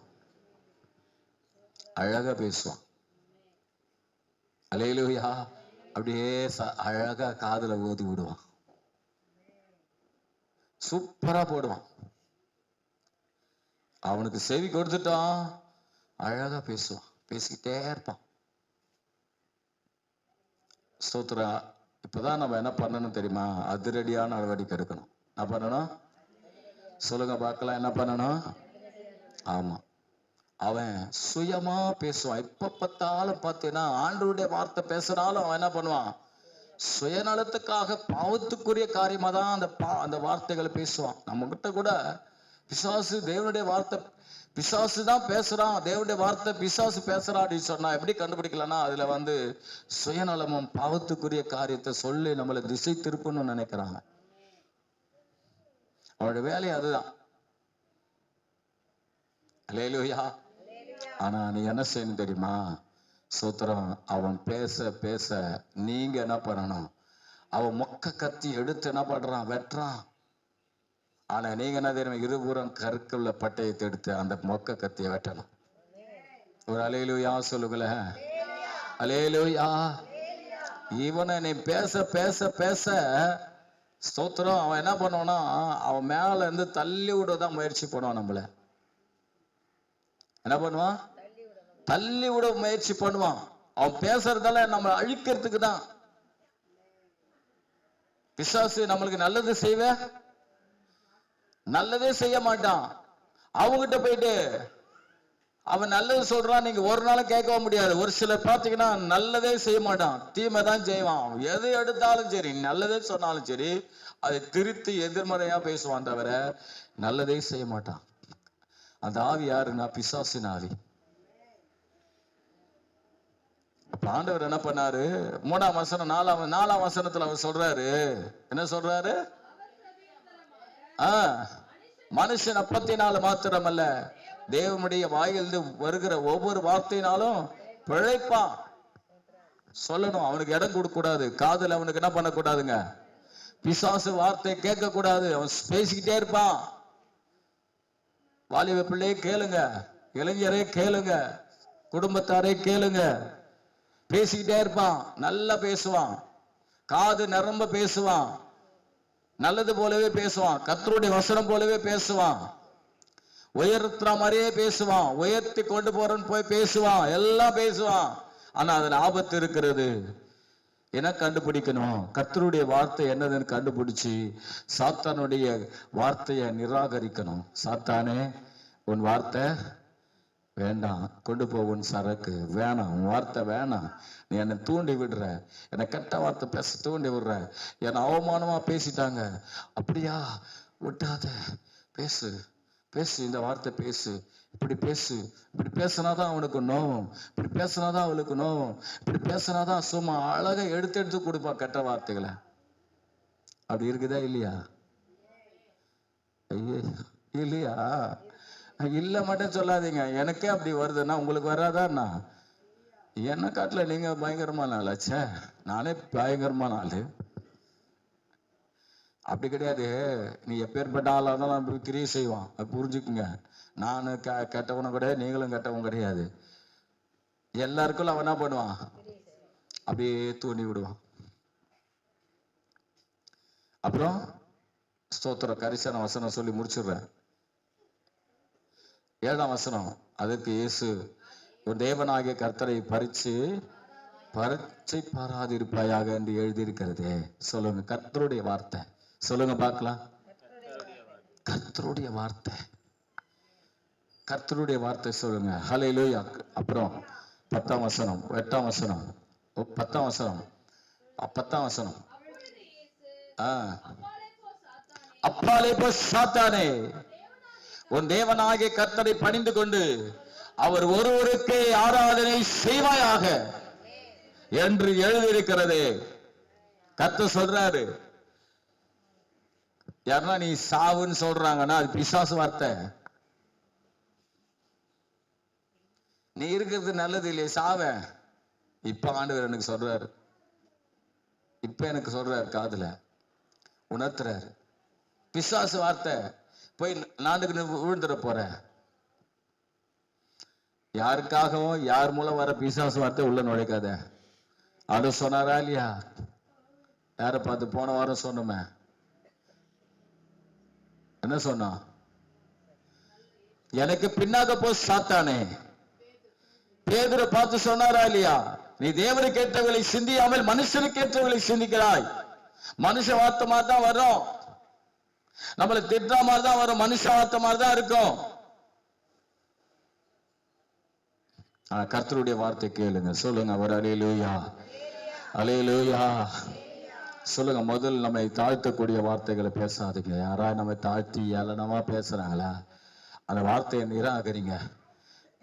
அழகா பேசுவான். அல்லேலூயா. அப்படியே அழகா காதுல ஓதி விடுவான். சூப்பரா போடுவான். அவனுக்கு செவி கொடுத்துட்டான், அழகா பேசுவான். பேசிக்கிட்டே இருப்பான். ஸ்தோத்திரா. இப்பதான் நம்ம என்ன பண்ணணும் தெரியுமா? அதிரடியான நடவடிக்கை எடுக்கணும். என்ன பண்ணணும் சொல்லுங்க பார்க்கலாம். என்ன பண்ணணும்? ஆமா, அவன் சுயமா பேசுவான். எப்ப பார்த்தாலும் பார்த்தீங்கன்னா ஆண்டவருடைய வார்த்தை பேசுறாலும் அவன் என்ன பண்ணுவான்? சுயநலத்துக்காக பாவத்துக்குரிய காரியமா தான் அந்த வார்த்தைகளை பேசுவான். நம்ம கிட்ட கூட பிசாசு தேவனுடைய வார்த்தை, பிசாசு தான் பேசுறான், தேவனுடைய வார்த்தை பிசாசு பேசுறான் அப்படின்னு சொன்னா எப்படி கண்டுபிடிக்கலன்னா, அதுல சுயநலமும் பாவத்துக்குரிய காரியத்தை சொல்லி நம்மளை திசை திருப்பணும்னு நினைக்கிறாங்க. அவனோட வேலை அதுதான். அல்லேலூயா. ஆனா நீ என்ன செய்யணும் தெரியுமா? சூத்திரம், அவன் பேச பேச நீங்க என்ன பண்ணணும்? அவன் மொக்க கத்தி எடுத்து என்ன பண்றான்? வெட்டுறான். ஆனா நீங்க என்ன தெரியுமா? இருபுறம் கருக்குள்ள பட்டயத்தை எடுத்து அந்த மொக்க கத்தியை வெட்டணும். ஒரு அல்லேலூயா சொல்லுங்கள. அல்லேலூயா. இவனை நீ பேச பேச பேச ஸ்தோத்திரம், அவன் என்ன பண்ணுவான்னா, அவன் மேல இருந்து தள்ளி விடதான் முயற்சி பண்ணுவான். நம்மள என்ன பண்ணுவான்? தள்ளி விட முயற்சி பண்ணுவான். அவன் பேசுறதால நம்ம அழிக்கிறதுக்கு தான். பிசாசு நம்மளுக்கு நல்லது செய்வ, நல்லதே செய்ய மாட்டான். அவங்கிட்ட போயிட்டு அவன் நல்லது சொல்றான், நீங்க ஒரு நாளும் கேட்கவும் முடியாது. ஒரு சிலர் பாத்தீங்கன்னா நல்லதே செய்ய மாட்டான், தீமை தான் செய்வான். எது எடுத்தாலும் சரி, நல்லதே சொன்னாலும் சரி, அதை திருத்தி எதிர்மறையா பேசுவான் தவிர நல்லதே செய்ய மாட்டான். அந்த ஆவி யாருன்னா பிசாசின் ஆவி. ஆண்டவர் என்ன பண்ணாரு? 3ஆம் வசனம் 4ஆம் வசனத்துல அவர் சொல்றாரு, என்ன சொல்றாரு? மனுஷன் அப்பத்தினால மாத்திரமல்ல, தேவனுடைய வாயிலிருந்து வருகிற ஒவ்வொரு வார்த்தையினாலும் பிழைப்பான். சொல்லணும், அவனுக்கு இடம் கொடுக்க கூடாது. காதுல அவனுக்கு என்ன பண்ண கூடாதுங்க? பிசாசு வார்த்தை கேட்க கூடாது. அவன் பேசிக்கிட்டே இருப்பான். வாலிப பிள்ளையே கேளுங்க, இளைஞரே கேளுங்க, குடும்பத்தாரே கேளுங்க. பேசிக்கிட்டே இருப்பான், நல்லா பேசுவான், காது நிரம்ப பேசுவான், நல்லது போலவே பேசுவான், கர்த்தருடைய வசனம் போலவே பேசுவான், உயர்த்துற மாதிரியே பேசுவான், உயர்த்தி கொண்டு போறன்னு போய் பேசுவான், எல்லாம் பேசுவான். ஆனா அதுல ஆபத்து இருக்கிறது. என்ன கண்டுபிடிக்கணும்? கர்த்தருடைய வார்த்தை என்னதுன்னு கண்டுபிடிச்சு சாத்தானுடைய வார்த்தையை நிராகரிக்கணும். சாத்தானே, உன் வார்த்தை வேண்டாம், கொண்டு போ, உன் சரக்கு வேணாம், உன் வார்த்தை வேணாம், நீ என்னை தூண்டி விடுற, என்னை கெட்ட வார்த்தை பேச தூண்டி விடுற, என்னை அவமானமா பேசிட்டாங்க, அப்படியா, விட்டாத, பேசு பேசு, இந்த வார்த்தை பேசு, இப்படி பேசு, இப்படி பேசினாதான் அவனுக்கு நோவும், இப்படி பேசினாதான் அவளுக்கு நோவும், இப்படி பேசினாதான் சும்மா அழகா எடுத்து எடுத்து கொடுப்பா கெட்ட வார்த்தைகளை. அப்படி இருக்குதா இல்லையா? இல்லையா? இல்ல மட்டும் சொல்லாதீங்க. எனக்கே அப்படி வருதுன்னா உங்களுக்கு வராதான்னா? என்ன காட்டுல நீங்க பயங்கரமான ஆளாச்சே, நானே பயங்கரமான ஆளு. அப்படி கிடையாது. நீ எப்பேற்பட்ட ஆளா இருந்தாலும் கிரியை செய்வான், அது புரிஞ்சுக்குங்க. நானும் கெட்டவனும் கிடையாது, நீங்களும் கெட்டவன் கிடையாது. எல்லாருக்கும் அவன் என்ன பண்ணுவான்? அப்படியே தூண்டி விடுவான். அப்புறம் ஸ்தோத்திர கரிசன வசனம் சொல்லி முடிச்சிடுறேன். 7ஆம் வசனம், அதற்கு இயேசு, ஒரு தேவனாகிய கர்த்தரை பரீட்சை பாராதிருப்பாயாக என்று எழுதியிருக்கிறது. சொல்லுங்க, கர்த்தருடைய வார்த்தை சொல்லுங்க பார்க்கலாம். கர்த்தருடைய வார்த்தை, கர்த்தருடைய வார்த்தை சொல்லுங்க. ஹல்லேலூயா. அப்புறம் 10ஆம் வசனம், 8ஆம் வசனம், 10ஆம் வசனம், 10ஆம் வசனம், அப்பாலே போ சாத்தானே, உன் தேவனாகிய கர்த்தரை பணிந்து கொண்டு அவர் ஒருவருக்கே ஆராதனை செய்வாயாக என்று எழுதியிருக்கிறது. கர்த்தர் சொல்றாரு. யாருன்னா நீ சாவுன்னு சொல்றாங்கன்னா அது பிசாசு வார்த்தை. நீ இருக்கிறது நல்லது இல்லையே, சாவ. இப்ப ஆண்டவர் எனக்கு சொல்றாரு, இப்ப எனக்கு சொல்றாரு, காதுல உணர்த்துறாரு. பிசாசு வார்த்தை. போய் நாண்டுக்கு விழுந்துட போற. யாருக்காகவும் யார் மூலம் வர பிசாசு வார்த்தை உள்ள நுழைக்காத. அது சொன்னாரா இல்லையா? யார பார்த்து? போன வாரம் சொன்னோமே, என்ன சொன்னா? எனக்கு பின்னாக போ சாத்தானே. பேதுரை பார்த்து சொன்னாரா இல்லையா? நீ தேவனுக்கு ஏற்றவர்களை சிந்தியாமல் மனுஷனுக்கு ஏற்றவர்களை சிந்திக்கிறாய். மனுஷ வார்த்தை மாதிரி தான் வரும், நம்மளை திட்டுற மாதிரி தான் வரும், மனுஷ வார்த்தை மாதிரி தான் இருக்கும். கர்த்தருடைய வார்த்தை கேளுங்க. சொல்லுங்க, அவர் அல்லேலூயா, அல்லேலூயா. சொல்லுங்க. முதல் நம்மை தாழ்த்தக்கூடிய வார்த்தைகளை பேசாதீங்க. யாராவது நம்ம தாழ்த்தி ஏளனமா பேசுறாங்களா, அந்த வார்த்தையை நிராகரிங்க.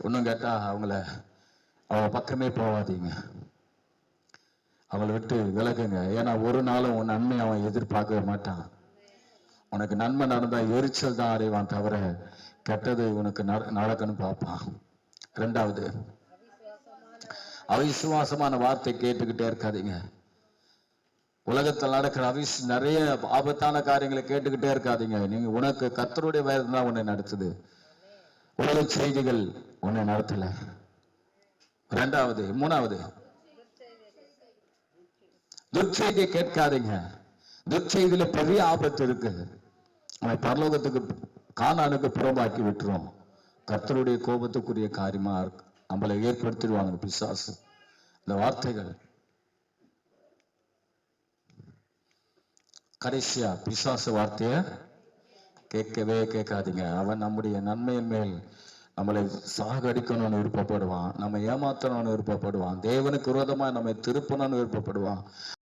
இன்னும் கேட்டா அவங்க பக்கமே போகாதீங்க, அவளை விட்டு விலகுங்க. ஏன்னா ஒரு நாளும் உன் நன்மை அவன் எதிர்பார்க்கவே மாட்டான். உனக்கு நன்மை நடந்தா எரிச்சல் தான் அடைவான், தவிர கெட்டது உனக்கு நடக்கணும் பார்ப்பான். ரெண்டாவது, அவிசுவாசமான வார்த்தை கேட்டுக்கிட்டே இருக்காதீங்க. உலகத்தில் நடக்கிற நிறைய ஆபத்தான காரியங்களை கேட்டுக்கிட்டே இருக்காதீங்க. நீங்க உனக்கு கர்த்தருடைய வேதம் தான் உன்னை நடத்துது, உலக செய்திகள் உன்னை நடத்தல. ரெண்டாவது. மூணாவது, துர்ச்செய்தியை கேட்காதீங்க. துர்ச்செய்தியில பெரிய ஆபத்து இருக்கு. பரலோகத்துக்கு கானானுக்கு புறம்பாக்கி விட்டுரும். கர்த்தருடைய கோபத்துக்குரிய காரியமா இருக்கு, நம்மளை ஏற்படுத்திடுவாங்க பிசாசு. இந்த வார்த்தைகள் கடைசியா பிசாசு வார்த்தைய கேட்கவே கேட்காதீங்க. அவன் நம்முடைய நன்மையின் மேல் நம்மளை சாகடிக்கணும்னு விருப்பப்படுவான், நம்ம ஏமாத்தணும்னு விருப்பப்படுவான், தேவனுக்கு விரோதமா நம்மை திருப்பணும்னு விருப்பப்படுவான்.